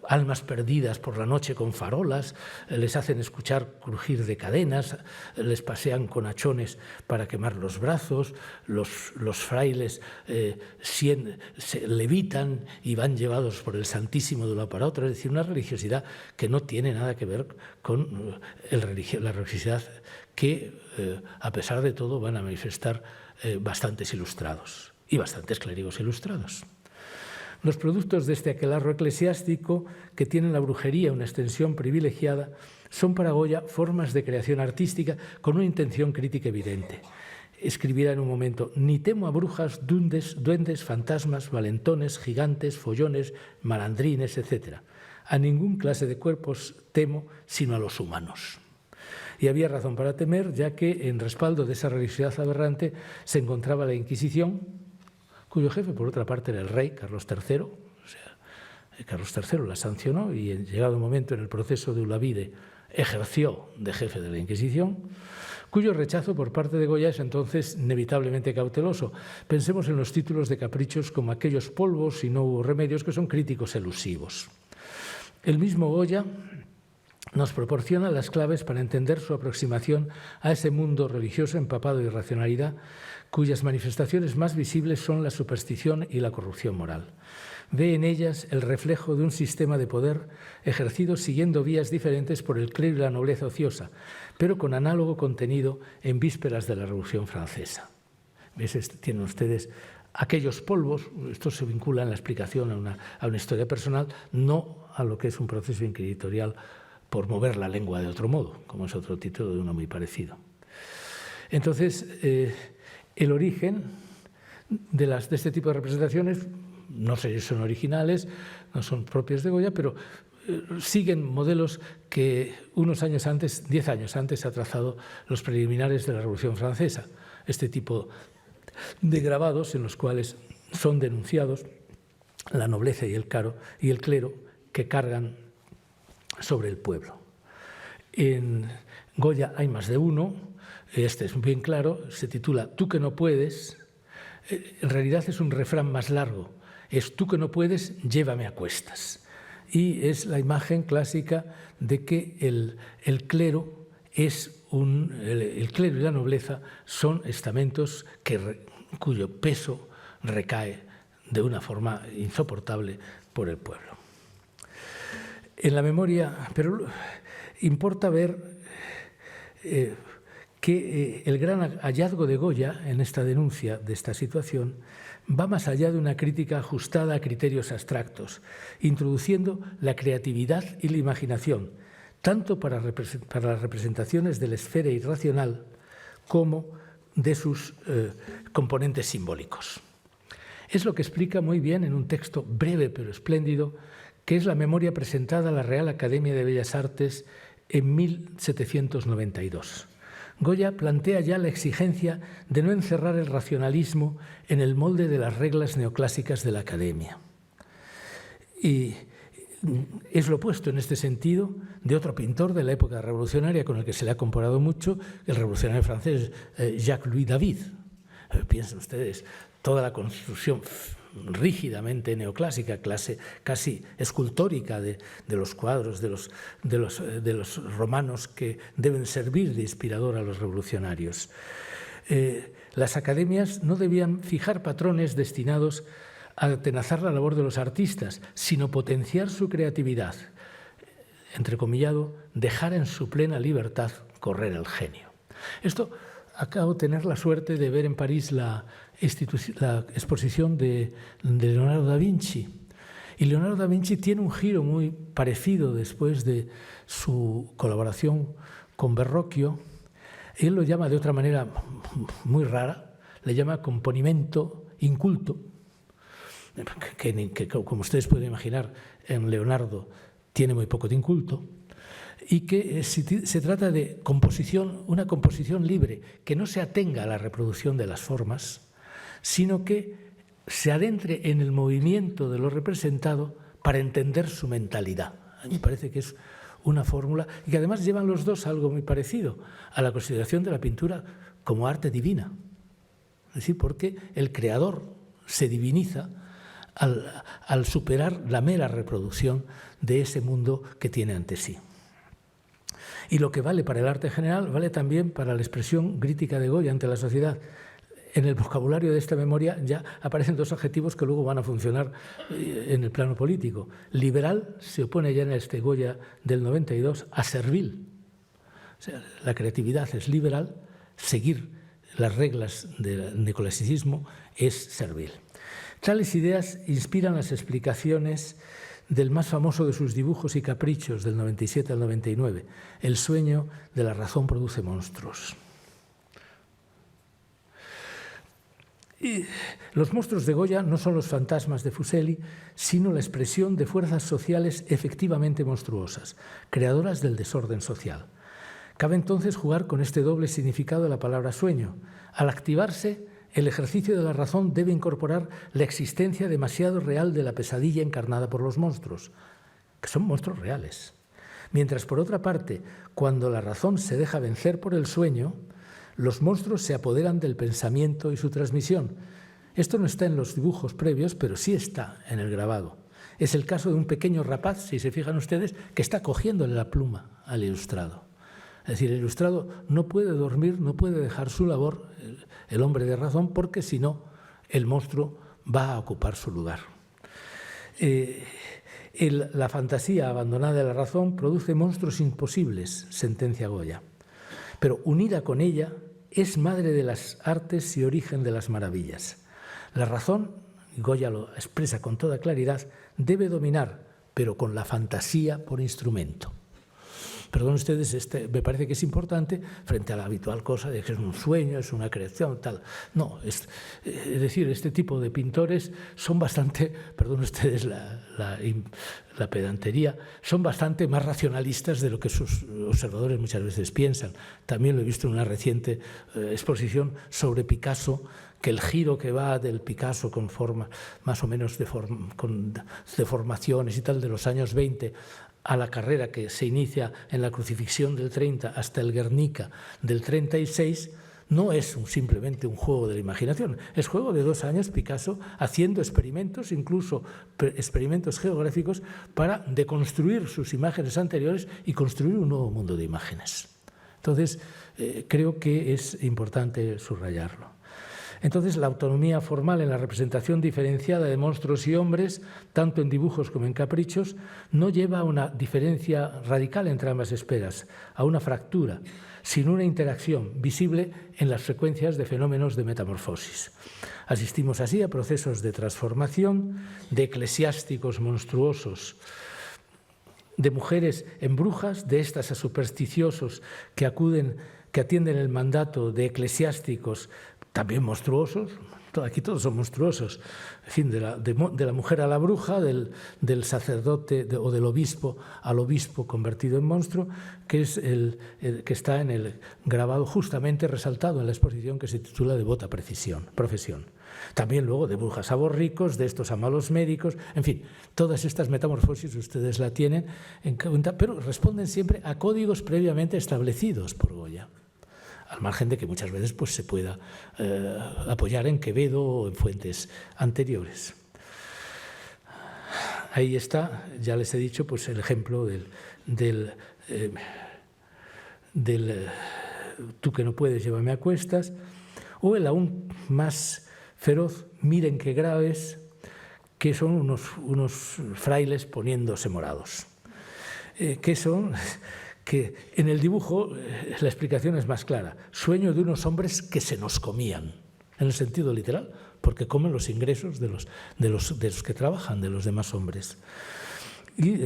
almas perdidas por la noche con farolas, les hacen escuchar crujir de cadenas, les pasean con hachones para quemar los brazos, los frailes se levitan y van llevados por el Santísimo de un lado para otro, es decir, una religiosidad que no tiene nada que ver con la religiosidad que, a pesar de todo, van a manifestar bastantes ilustrados y bastantes clérigos ilustrados. Los productos de este aquelarre eclesiástico, que tienen la brujería una extensión privilegiada, son para Goya formas de creación artística con una intención crítica evidente. Escribirá en un momento: ni temo a brujas, duendes, fantasmas, valentones, gigantes, follones, malandrines, etc. A ningún clase de cuerpos temo, sino a los humanos. Y había razón para temer, ya que en respaldo de esa religiosidad aberrante se encontraba la Inquisición, cuyo jefe, por otra parte, era el rey, Carlos III. O sea, Carlos III la sancionó y, llegado un momento en el proceso de Ulavide, ejerció de jefe de la Inquisición, cuyo rechazo por parte de Goya es entonces inevitablemente cauteloso. Pensemos en los títulos de caprichos como aquellos polvos y no hubo remedios, que son críticos elusivos. El mismo Goya nos proporciona las claves para entender su aproximación a ese mundo religioso empapado de irracionalidad, cuyas manifestaciones más visibles son la superstición y la corrupción moral. Ve en ellas el reflejo de un sistema de poder ejercido siguiendo vías diferentes por el clero y la nobleza ociosa, pero con análogo contenido en vísperas de la Revolución Francesa. Tienen ustedes aquellos polvos, esto se vincula en la explicación a una historia personal, no a lo que es un proceso inquisitorial por mover la lengua de otro modo, como es otro título de uno muy parecido. Entonces, el origen de este tipo de representaciones, no sé si son originales, no son propias de Goya, pero siguen modelos que unos años antes, 10 años antes, ha trazado los preliminares de la Revolución Francesa. Este tipo de grabados en los cuales son denunciados la nobleza y el clero que cargan sobre el pueblo. En Goya hay más de uno, este es bien claro, se titula Tú que no puedes. En realidad es un refrán más largo, es tú que no puedes, llévame a cuestas. Y es la imagen clásica de que el clero el clero y la nobleza son estamentos cuyo peso recae de una forma insoportable por el pueblo. En la memoria, pero importa ver que el gran hallazgo de Goya en esta denuncia de esta situación va más allá de una crítica ajustada a criterios abstractos, introduciendo la creatividad y la imaginación, tanto para las representaciones de la esfera irracional como de sus componentes simbólicos. Es lo que explica muy bien en un texto breve pero espléndido, que es la memoria presentada a la Real Academia de Bellas Artes en 1792. Goya plantea ya la exigencia de no encerrar el racionalismo en el molde de las reglas neoclásicas de la Academia. Y es lo opuesto en este sentido de otro pintor de la época revolucionaria con el que se le ha comparado mucho, el revolucionario francés Jacques-Louis David. Piensen ustedes, toda la construcción rígidamente neoclásica, casi escultórica de los cuadros de los romanos que deben servir de inspirador a los revolucionarios. Las academias no debían fijar patrones destinados a atenazar la labor de los artistas, sino potenciar su creatividad, entrecomillado, dejar en su plena libertad correr el genio. Esto acabo de tener la suerte de ver en París la exposición de Leonardo da Vinci. Y Leonardo da Vinci tiene un giro muy parecido después de su colaboración con Verrocchio. Él lo llama de otra manera muy rara, le llama componimento inculto, que como ustedes pueden imaginar, en Leonardo tiene muy poco de inculto, y que se trata de una composición libre, que no se atenga a la reproducción de las formas, sino que se adentre en el movimiento de lo representado para entender su mentalidad. A mí me parece que es una fórmula y que además llevan los dos a algo muy parecido, a la consideración de la pintura como arte divina. Es decir, porque el creador se diviniza al superar la mera reproducción de ese mundo que tiene ante sí. Y lo que vale para el arte general vale también para la expresión crítica de Goya ante la sociedad. En el vocabulario de esta memoria ya aparecen dos adjetivos que luego van a funcionar en el plano político. Liberal se opone ya en este Goya del 92 a servil. O sea, la creatividad es liberal, seguir las reglas del neoclasicismo es servil. Tales ideas inspiran las explicaciones del más famoso de sus dibujos y caprichos del 97 al 99, El sueño de la razón produce monstruos. Y los monstruos de Goya no son los fantasmas de Fuseli, sino la expresión de fuerzas sociales efectivamente monstruosas, creadoras del desorden social. Cabe entonces jugar con este doble significado de la palabra sueño. Al activarse, el ejercicio de la razón debe incorporar la existencia demasiado real de la pesadilla encarnada por los monstruos, que son monstruos reales. Mientras, por otra parte, cuando la razón se deja vencer por el sueño, los monstruos se apoderan del pensamiento y su transmisión. Esto no está en los dibujos previos, pero sí está en el grabado. Es el caso de un pequeño rapaz, si se fijan ustedes, que está cogiéndole la pluma al ilustrado. Es decir, el ilustrado no puede dormir, no puede dejar su labor, el hombre de razón, porque si no, el monstruo va a ocupar su lugar. La fantasía abandonada de la razón produce monstruos imposibles, sentencia Goya. Pero unida con ella, es madre de las artes y origen de las maravillas. La razón, Goya lo expresa con toda claridad, debe dominar, pero con la fantasía por instrumento. Perdonen ustedes, me parece que es importante frente a la habitual cosa de que es un sueño, es una creación, tal. No, es decir, este tipo de pintores son bastante, perdonen ustedes la pedantería, son bastante más racionalistas de lo que sus observadores muchas veces piensan. También lo he visto en una reciente exposición sobre Picasso, que el giro que va del Picasso con forma más o menos con deformaciones y tal de los años 20 a la carrera que se inicia en la crucifixión del 30 hasta el Guernica del 36, no es simplemente un juego de la imaginación, es juego de 2 años Picasso haciendo experimentos, incluso experimentos geográficos, para deconstruir sus imágenes anteriores y construir un nuevo mundo de imágenes. Entonces, creo que es importante subrayarlo. Entonces, la autonomía formal en la representación diferenciada de monstruos y hombres, tanto en dibujos como en caprichos, no lleva a una diferencia radical entre ambas esferas, a una fractura, sino una interacción visible en las frecuencias de fenómenos de metamorfosis. Asistimos así a procesos de transformación de eclesiásticos monstruosos, de mujeres en brujas, de estas a supersticiosos que atienden el mandato de eclesiásticos también monstruosos. Aquí todos son monstruosos, en fin, de la mujer a la bruja, del sacerdote o del obispo al obispo convertido en monstruo, que es que está en el grabado justamente resaltado en la exposición que se titula Devota profesión. También luego de brujas a borricos, de estos a malos médicos, en fin, todas estas metamorfosis ustedes la tienen en cuenta, pero responden siempre a códigos previamente establecidos por Goya, al margen de que muchas veces pues, se pueda apoyar en Quevedo o en fuentes anteriores. Ahí está, ya les he dicho, pues, el ejemplo del tú que no puedes, llévame a cuestas, o el aún más feroz, miren qué graves, que son unos frailes poniéndose morados. ¿Qué son? Que en el dibujo la explicación es más clara. Sueño de unos hombres que se nos comían, en el sentido literal, porque comen los ingresos de los que trabajan, de los demás hombres. Y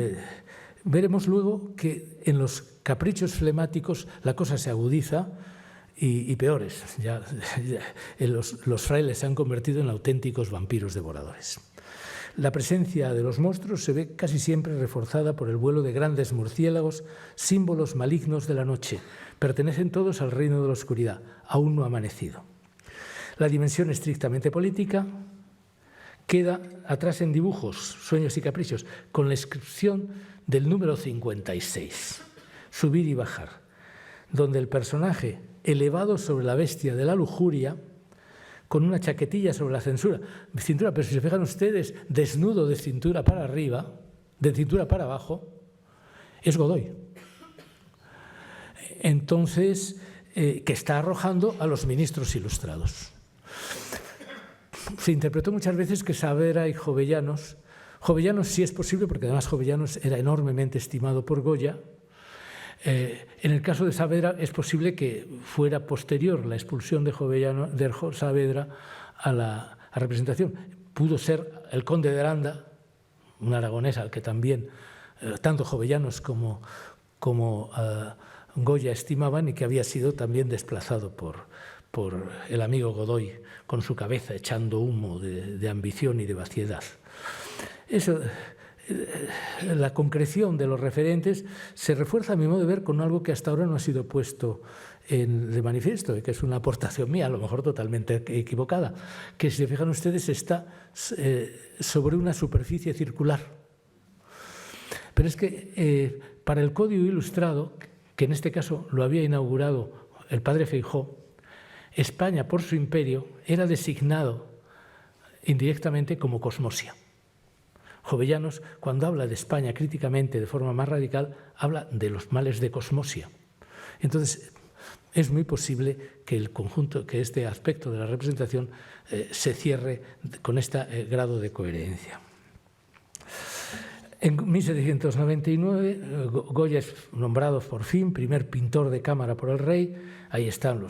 veremos luego que en los caprichos flemáticos la cosa se agudiza y peores. Los frailes se han convertido en auténticos vampiros devoradores. La presencia de los monstruos se ve casi siempre reforzada por el vuelo de grandes murciélagos, símbolos malignos de la noche. Pertenecen todos al reino de la oscuridad, aún no amanecido. La dimensión estrictamente política queda atrás en dibujos, sueños y caprichos, con la inscripción del número 56, subir y bajar, donde el personaje, elevado sobre la bestia de la lujuria, con una chaquetilla sobre la cintura, pero si se fijan ustedes, desnudo de cintura para arriba, de cintura para abajo, es Godoy. Entonces, que está arrojando a los ministros ilustrados. Se interpretó muchas veces que Saavedra y Jovellanos sí es posible, porque además Jovellanos era enormemente estimado por Goya. En el caso de Saavedra es posible que fuera posterior la expulsión de Saavedra a la representación. Pudo ser el conde de Aranda, un aragonés al que también tanto Jovellanos como Goya estimaban y que había sido también desplazado por el amigo Godoy, con su cabeza echando humo de ambición y de vaciedad. Eso... La concreción de los referentes se refuerza, a mi modo de ver, con algo que hasta ahora no ha sido puesto de manifiesto, que es una aportación mía, a lo mejor totalmente equivocada, que si se fijan ustedes está sobre una superficie circular. Pero es que para el Código Ilustrado, que en este caso lo había inaugurado el padre Feijóo, España, por su imperio, era designado indirectamente como Cosmosia. Jovellanos, cuando habla de España críticamente de forma más radical, habla de los males de Cosmosia. Entonces, es muy posible que el conjunto, que este aspecto de la representación se cierre con este grado de coherencia. En 1799, Goya es nombrado por fin primer pintor de cámara por el rey. Ahí están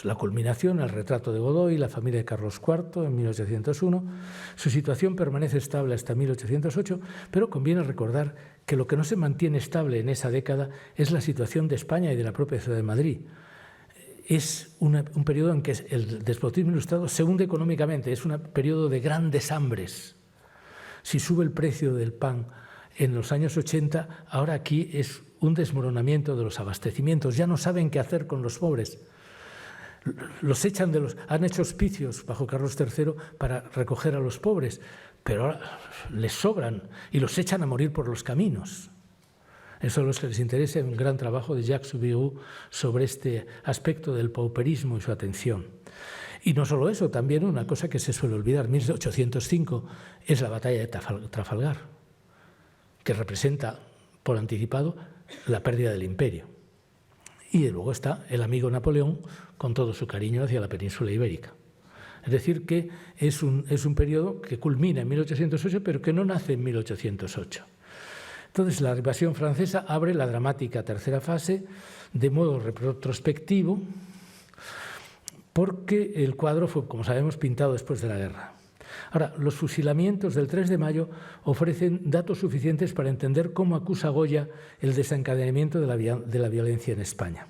la culminación, el retrato de Godoy, la familia de Carlos IV en 1801. Su situación permanece estable hasta 1808, pero conviene recordar que lo que no se mantiene estable en esa década es la situación de España y de la propia ciudad de Madrid. Es un periodo en que el despotismo ilustrado se hunde económicamente, es un periodo de grandes hambres. Si sube el precio del pan en los años 80, ahora aquí es un desmoronamiento de los abastecimientos. Ya no saben qué hacer con los pobres. Los echan han hecho hospicios bajo Carlos III para recoger a los pobres, pero ahora les sobran y los echan a morir por los caminos. Eso es lo que les interesa, un gran trabajo de Jacques Subirú sobre este aspecto del pauperismo y su atención. Y no solo eso, también una cosa que se suele olvidar, 1805 es la batalla de Trafalgar, que representa por anticipado la pérdida del imperio. Y luego está el amigo Napoleón con todo su cariño hacia la península ibérica. Es decir, que es un periodo que culmina en 1808, pero que no nace en 1808. Entonces, la invasión francesa abre la dramática tercera fase de modo retrospectivo, porque el cuadro fue, como sabemos, pintado después de la guerra. Ahora, los fusilamientos del 3 de mayo ofrecen datos suficientes para entender cómo acusa Goya el desencadenamiento de la violencia en España.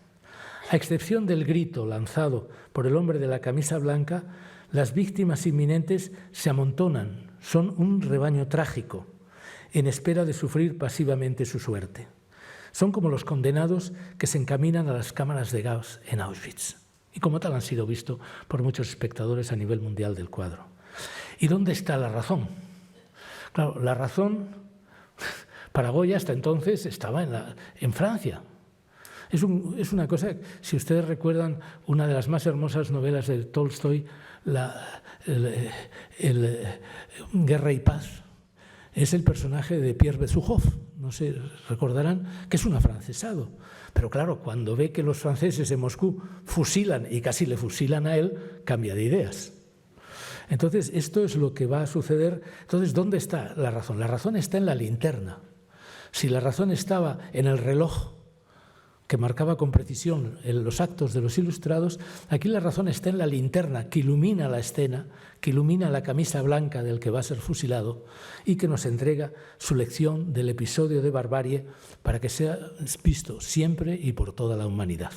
A excepción del grito lanzado por el hombre de la camisa blanca, las víctimas inminentes se amontonan, son un rebaño trágico, en espera de sufrir pasivamente su suerte. Son como los condenados que se encaminan a las cámaras de gas en Auschwitz, y como tal han sido vistos por muchos espectadores a nivel mundial del cuadro. ¿Y dónde está la razón? Claro, la razón para Goya hasta entonces estaba en Francia. Es una cosa, si ustedes recuerdan, una de las más hermosas novelas de Tolstoy, Guerra y Paz, es el personaje de Pierre Bezukhov, no sé, recordarán, que es un afrancesado. Pero claro, cuando ve que los franceses en Moscú fusilan y casi le fusilan a él, cambia de ideas. Entonces, esto es lo que va a suceder. Entonces, ¿dónde está la razón? La razón está en la linterna. Si la razón estaba en el reloj que marcaba con precisión los actos de los ilustrados, aquí la razón está en la linterna que ilumina la escena, que ilumina la camisa blanca del que va a ser fusilado y que nos entrega su lección del episodio de barbarie para que sea visto siempre y por toda la humanidad.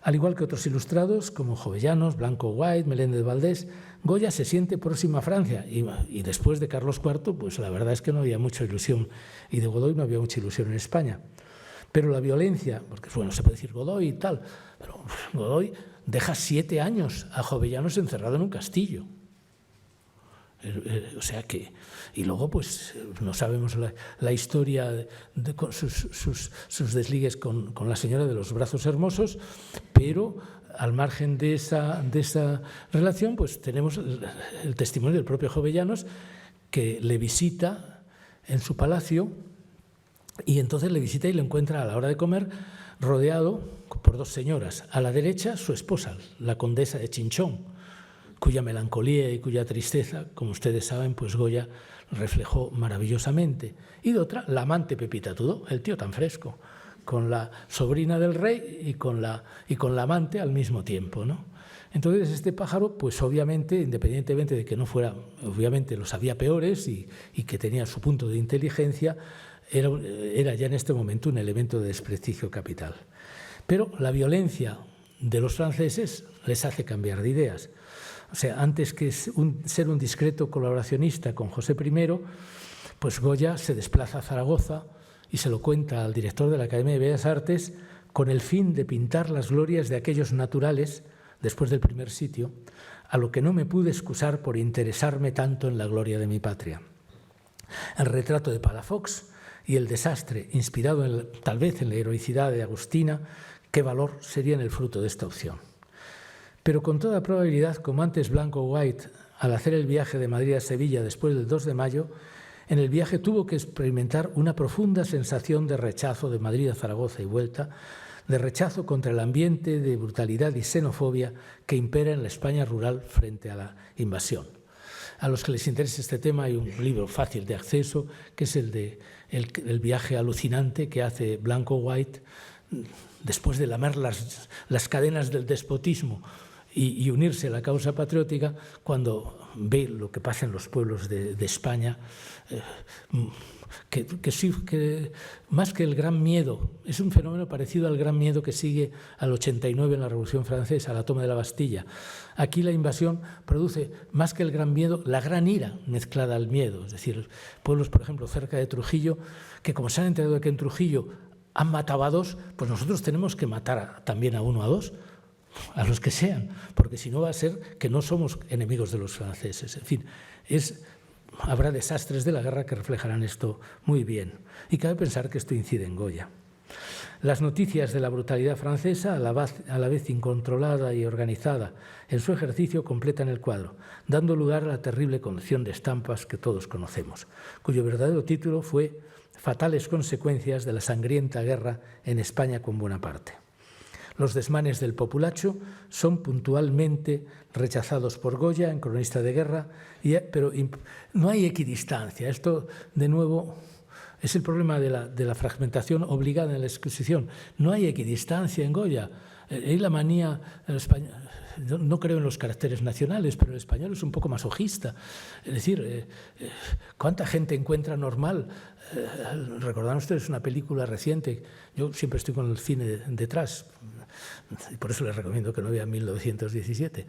Al igual que otros ilustrados como Jovellanos, Blanco White, Meléndez Valdés, Goya se siente próximo a Francia y después de Carlos IV, pues la verdad es que no había mucha ilusión, y de Godoy no había mucha ilusión en España. Pero la violencia, porque bueno, se puede decir Godoy y tal, pero Godoy deja 7 años a Jovellanos encerrado en un castillo. O sea que, y luego pues no sabemos la historia con sus desligues con la señora de los brazos hermosos, pero al margen de esa relación pues tenemos el testimonio del propio Jovellanos, que le visita en su palacio, y entonces le visita y le encuentra a la hora de comer rodeado por 2 señoras. A la derecha su esposa, la condesa de Chinchón, cuya melancolía y cuya tristeza, como ustedes saben, pues Goya reflejó maravillosamente. Y de otra, la amante Pepita Tudó, el tío tan fresco, con la sobrina del rey y con la amante al mismo tiempo, ¿no? Entonces este pájaro, pues obviamente, independientemente de que no fuera, obviamente los había peores y que tenía su punto de inteligencia, era ya en este momento un elemento de desprestigio capital. Pero la violencia de los franceses les hace cambiar de ideas. O sea, antes que ser un discreto colaboracionista con José I, pues Goya se desplaza a Zaragoza y se lo cuenta al director de la Academia de Bellas Artes con el fin de pintar las glorias de aquellos naturales, después del primer sitio, a lo que no me pude excusar por interesarme tanto en la gloria de mi patria. El retrato de Palafox y el desastre, inspirado tal vez en la heroicidad de Agustina, qué valor serían el fruto de esta opción. Pero con toda probabilidad, como antes Blanco White, al hacer el viaje de Madrid a Sevilla después del 2 de mayo, en el viaje tuvo que experimentar una profunda sensación de rechazo de Madrid a Zaragoza y vuelta, de rechazo contra el ambiente de brutalidad y xenofobia que impera en la España rural frente a la invasión. A los que les interese este tema hay un libro fácil de acceso, que es el viaje alucinante que hace Blanco White después de lamer las cadenas del despotismo y unirse a la causa patriótica, cuando ve lo que pasa en los pueblos de España, que más que el Gran Miedo, es un fenómeno parecido al Gran Miedo que sigue al 89 en la Revolución Francesa, a la toma de la Bastilla. Aquí la invasión produce, más que el Gran Miedo, la gran ira mezclada al miedo. Es decir, pueblos, por ejemplo, cerca de Trujillo, que como se han enterado de que en Trujillo han matado a 2, pues nosotros tenemos que matar también a 1 o a 2, a los que sean, porque si no va a ser que no somos enemigos de los franceses. En fin, habrá desastres de la guerra que reflejarán esto muy bien. Y cabe pensar que esto incide en Goya. Las noticias de la brutalidad francesa, a la vez incontrolada y organizada en su ejercicio, completan el cuadro, dando lugar a la terrible colección de estampas que todos conocemos, cuyo verdadero título fue Fatales consecuencias de la sangrienta guerra en España con Bonaparte. Los desmanes del populacho son puntualmente rechazados por Goya en Cronista de Guerra, pero no hay equidistancia. Esto, de nuevo, es el problema de la fragmentación obligada en la exposición. No hay equidistancia en Goya. Hay la manía en español. No creo en los caracteres nacionales, pero el español es un poco masojista. Es decir, ¿cuánta gente encuentra normal? Recordarán ustedes una película reciente. Yo siempre estoy con el cine detrás, y por eso les recomiendo que no vean 1917.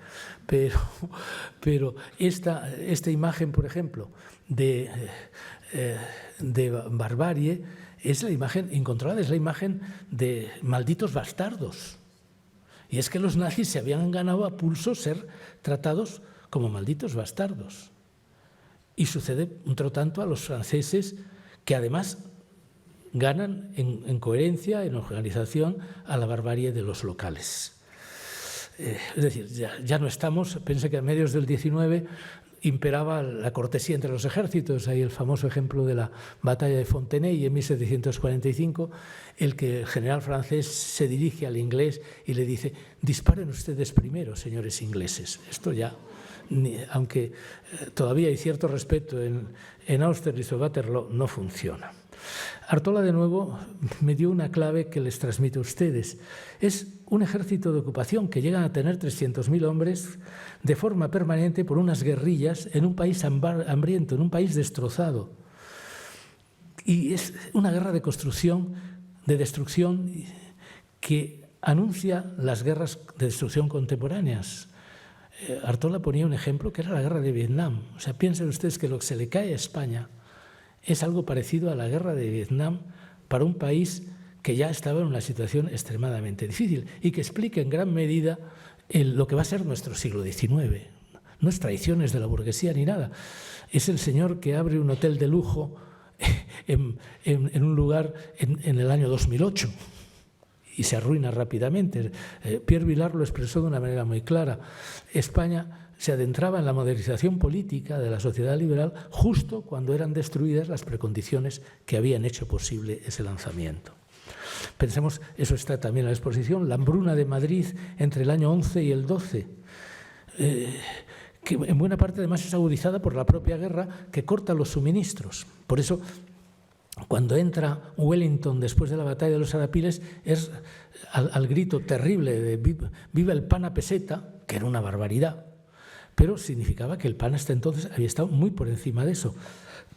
Pero esta imagen, por ejemplo, de barbarie, es la imagen incontrolada, es la imagen de malditos bastardos. Y es que los nazis se habían ganado a pulso ser tratados como malditos bastardos. Y sucede otro tanto a los franceses, que además ganan en coherencia, en organización, a la barbarie de los locales. Es decir, ya no estamos, pensé que a mediados del 19 imperaba la cortesía entre los ejércitos. Hay el famoso ejemplo de la batalla de Fontenay en 1745, el que el general francés se dirige al inglés y le dice: disparen ustedes primero, señores ingleses. Esto ya, aunque todavía hay cierto respeto en Austerlitz o Waterloo, no funciona. Artola, de nuevo, me dio una clave que les transmito a ustedes. Es un ejército de ocupación que llegan a tener 300.000 hombres de forma permanente por unas guerrillas en un país hambriento, en un país destrozado. Y es una guerra de construcción, de destrucción, que anuncia las guerras de destrucción contemporáneas. Artola ponía un ejemplo que era la guerra de Vietnam. O sea, piensen ustedes que lo que se le cae a España es algo parecido a la guerra de Vietnam para un país que ya estaba en una situación extremadamente difícil y que explica en gran medida lo que va a ser nuestro siglo XIX. No es traiciones de la burguesía ni nada. Es el señor que abre un hotel de lujo en un lugar en el año 2008 y se arruina rápidamente. Pierre Vilar lo expresó de una manera muy clara. España se adentraba en la modernización política de la sociedad liberal justo cuando eran destruidas las precondiciones que habían hecho posible ese lanzamiento. Pensemos, eso está también en la exposición, la hambruna de Madrid entre el año 11 y el 12, que en buena parte además es agudizada por la propia guerra, que corta los suministros. Por eso, cuando entra Wellington después de la batalla de los Arapiles, es al grito terrible de «Viva el pan a peseta», que era una barbaridad, pero significaba que el pan hasta entonces había estado muy por encima de eso,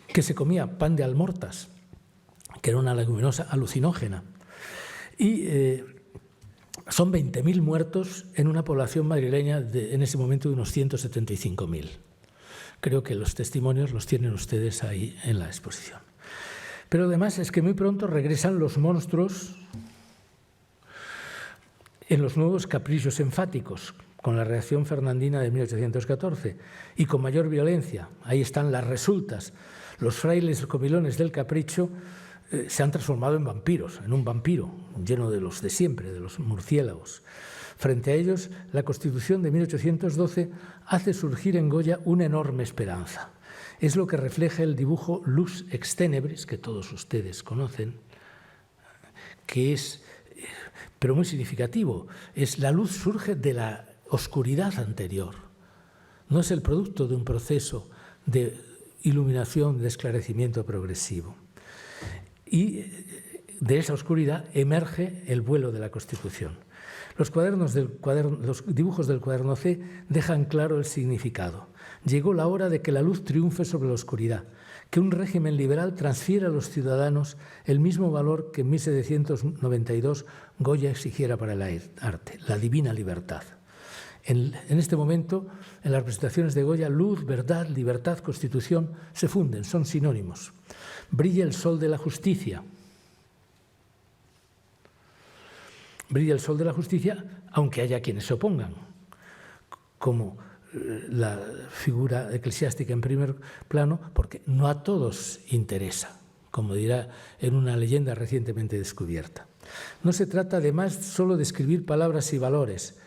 que se comía pan de almortas, que era una leguminosa alucinógena. Y son 20.000 muertos en una población madrileña en ese momento de unos 175.000. Creo que los testimonios los tienen ustedes ahí en la exposición. Pero además es que muy pronto regresan los monstruos en los nuevos caprichos enfáticos, con la reacción fernandina de 1814, y con mayor violencia. Ahí están las resultas. Los frailes comilones del capricho se han transformado en vampiros, en un vampiro lleno de los de siempre, de los murciélagos. Frente a ellos, la Constitución de 1812 hace surgir en Goya una enorme esperanza. Es lo que refleja el dibujo Lux ex tenebris, que todos ustedes conocen, que es, pero muy significativo, es la luz surge de la oscuridad anterior. No es el producto de un proceso de iluminación, de esclarecimiento progresivo. Y de esa oscuridad emerge el vuelo de la Constitución. Los dibujos del cuaderno C dejan claro el significado. Llegó la hora de que la luz triunfe sobre la oscuridad, que un régimen liberal transfiera a los ciudadanos el mismo valor que en 1792 Goya exigiera para el arte, la divina libertad. En este momento, en las representaciones de Goya, luz, verdad, libertad, constitución se funden, son sinónimos. Brilla el sol de la justicia. Brilla el sol de la justicia, aunque haya quienes se opongan, como la figura eclesiástica en primer plano, porque no a todos interesa, como dirá en una leyenda recientemente descubierta. No se trata además solo de escribir palabras y valores,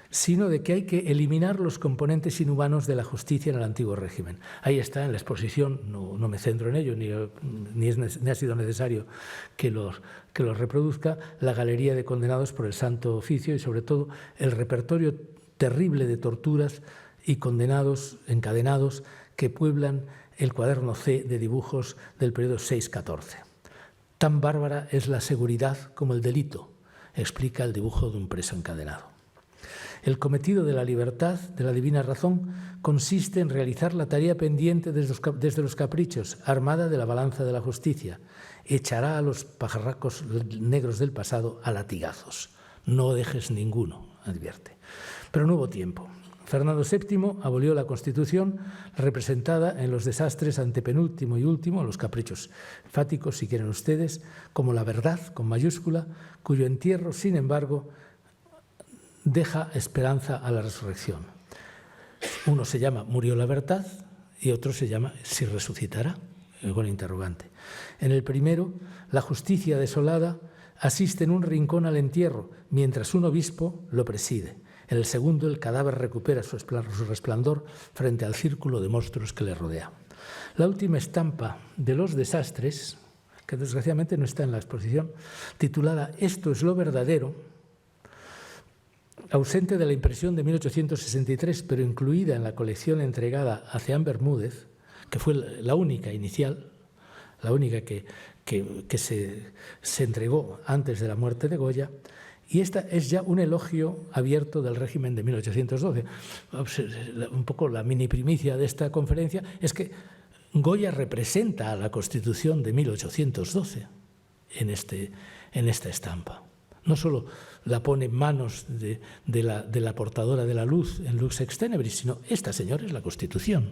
sino de que hay que eliminar los componentes inhumanos de la justicia en el antiguo régimen. Ahí está en la exposición, no me centro en ello, ni ha sido necesario que los reproduzca, la galería de condenados por el Santo Oficio y sobre todo el repertorio terrible de torturas y condenados encadenados que pueblan el cuaderno C de dibujos del periodo 6-14. Tan bárbara es la seguridad como el delito, explica el dibujo de un preso encadenado. El cometido de la libertad, de la divina razón, consiste en realizar la tarea pendiente desde los caprichos, armada de la balanza de la justicia. Echará a los pajarracos negros del pasado a latigazos. No dejes ninguno, advierte. Pero no hubo tiempo. Fernando VII abolió la Constitución representada en los desastres antepenúltimo y último, los caprichos enfáticos, si quieren ustedes, como la verdad, con mayúscula, cuyo entierro, sin embargo, deja esperanza a la resurrección. Uno se llama Murió la verdad y otro se llama Si resucitará, con interrogante. En el primero, la justicia desolada asiste en un rincón al entierro, mientras un obispo lo preside. En el segundo, el cadáver recupera su resplandor frente al círculo de monstruos que le rodea. La última estampa de los desastres, que desgraciadamente no está en la exposición, titulada Esto es lo verdadero, ausente de la impresión de 1863, pero incluida en la colección entregada a Ceán Bermúdez, que fue la única inicial, la única que se entregó antes de la muerte de Goya, y esta es ya un elogio abierto del régimen de 1812. Un poco la mini primicia de esta conferencia es que Goya representa a la Constitución de 1812 en esta estampa. No solo la pone en manos de la portadora de la luz en Lux Extenebris, sino esta, señora, es la Constitución.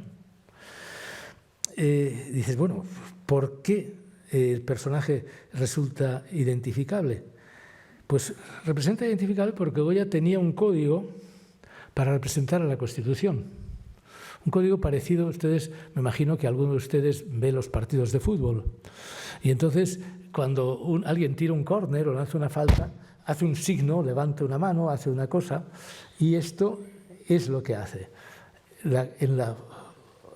Dices, bueno, ¿por qué el personaje resulta identificable? Pues representa identificable porque Goya tenía un código para representar a la Constitución. Un código parecido, ustedes, me imagino que alguno de ustedes ve los partidos de fútbol. Y entonces, cuando alguien tira un córner o lanza una falta, hace un signo, levanta una mano, hace una cosa, y esto es lo que hace. En la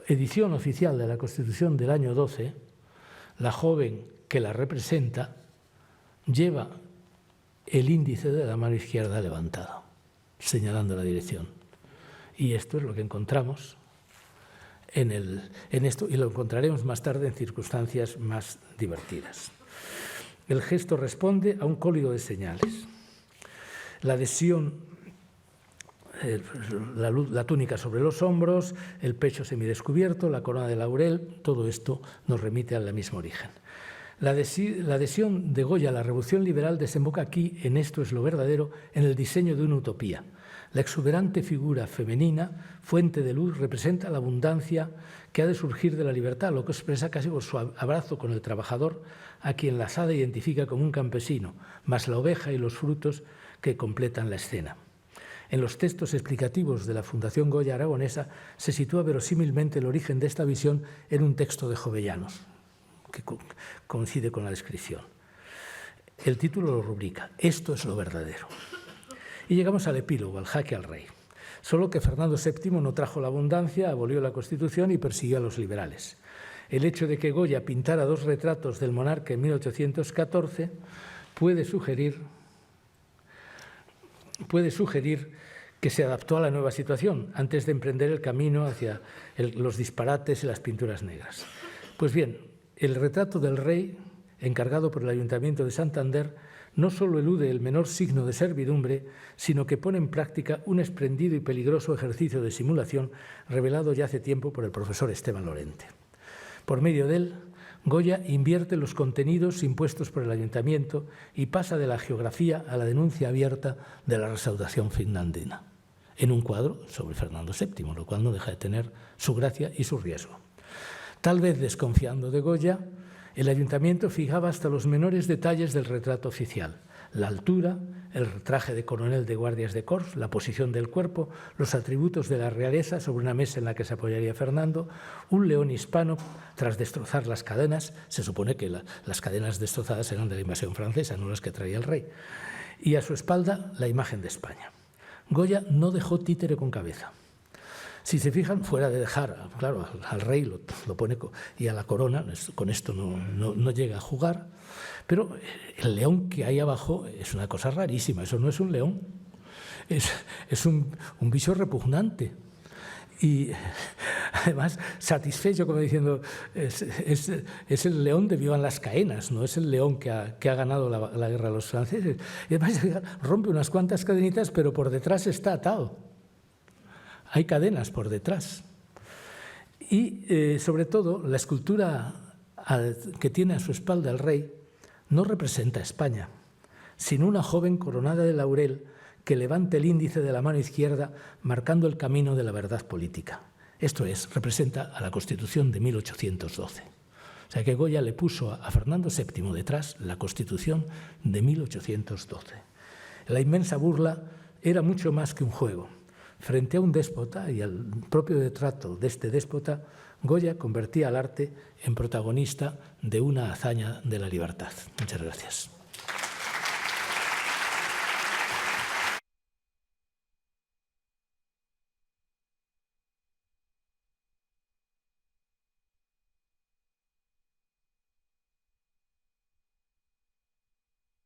edición oficial de la Constitución del año 12, la joven que la representa lleva el índice de la mano izquierda levantado, señalando la dirección. Y esto es lo que encontramos en esto, y lo encontraremos más tarde en circunstancias más divertidas. El gesto responde a un código de señales. La adhesión, la túnica sobre los hombros, el pecho semidescubierto, la corona de laurel, todo esto nos remite al mismo origen. La adhesión de Goya a la revolución liberal desemboca aquí, en Esto es lo verdadero, en el diseño de una utopía. La exuberante figura femenina, fuente de luz, representa la abundancia que ha de surgir de la libertad, lo que expresa casi por su abrazo con el trabajador, a quien la Sade identifica como un campesino, más la oveja y los frutos que completan la escena. En los textos explicativos de la Fundación Goya Aragonesa se sitúa verosímilmente el origen de esta visión en un texto de Jovellanos, que coincide con la descripción. El título lo rubrica, Esto es lo verdadero. Y llegamos al epílogo, al jaque al rey. Solo que Fernando VII no trajo la abundancia, abolió la Constitución y persiguió a los liberales. El hecho de que Goya pintara dos retratos del monarca en 1814 puede sugerir que se adaptó a la nueva situación antes de emprender el camino hacia los disparates y las pinturas negras. Pues bien, el retrato del rey, encargado por el Ayuntamiento de Santander, no solo elude el menor signo de servidumbre, sino que pone en práctica un espléndido y peligroso ejercicio de simulación revelado ya hace tiempo por el profesor Esteban Lorente. Por medio de él, Goya invierte los contenidos impuestos por el ayuntamiento y pasa de la geografía a la denuncia abierta de la restauración finlandina, en un cuadro sobre Fernando VII, lo cual no deja de tener su gracia y su riesgo. Tal vez desconfiando de Goya, el ayuntamiento fijaba hasta los menores detalles del retrato oficial: la altura, el traje de coronel de guardias de Corps, la posición del cuerpo, los atributos de la realeza sobre una mesa en la que se apoyaría Fernando, un león hispano tras destrozar las cadenas. Se supone que las cadenas destrozadas eran de la invasión francesa, no las que traía el rey. Y a su espalda la imagen de España. Goya no dejó títere con cabeza. Si se fijan, fuera de dejar, claro, al rey lo pone y a la corona, con esto no llega a jugar, pero el león que hay abajo es una cosa rarísima. Eso no es un león, es un bicho repugnante. Y además satisfecho, como diciendo, es el león de Vivan las Caenas, no es el león que ha ganado la guerra a los franceses. Y además rompe unas cuantas cadenitas, pero por detrás está atado. Hay cadenas por detrás. Y sobre todo, la escultura que tiene a su espalda el rey no representa a España, sino una joven coronada de laurel que levanta el índice de la mano izquierda marcando el camino de la verdad política. Esto es, representa a la Constitución de 1812. O sea que Goya le puso a Fernando VII detrás la Constitución de 1812. La inmensa burla era mucho más que un juego. Frente a un déspota y al propio retrato de este déspota, Goya convertía al arte en protagonista de una hazaña de la libertad. Muchas gracias.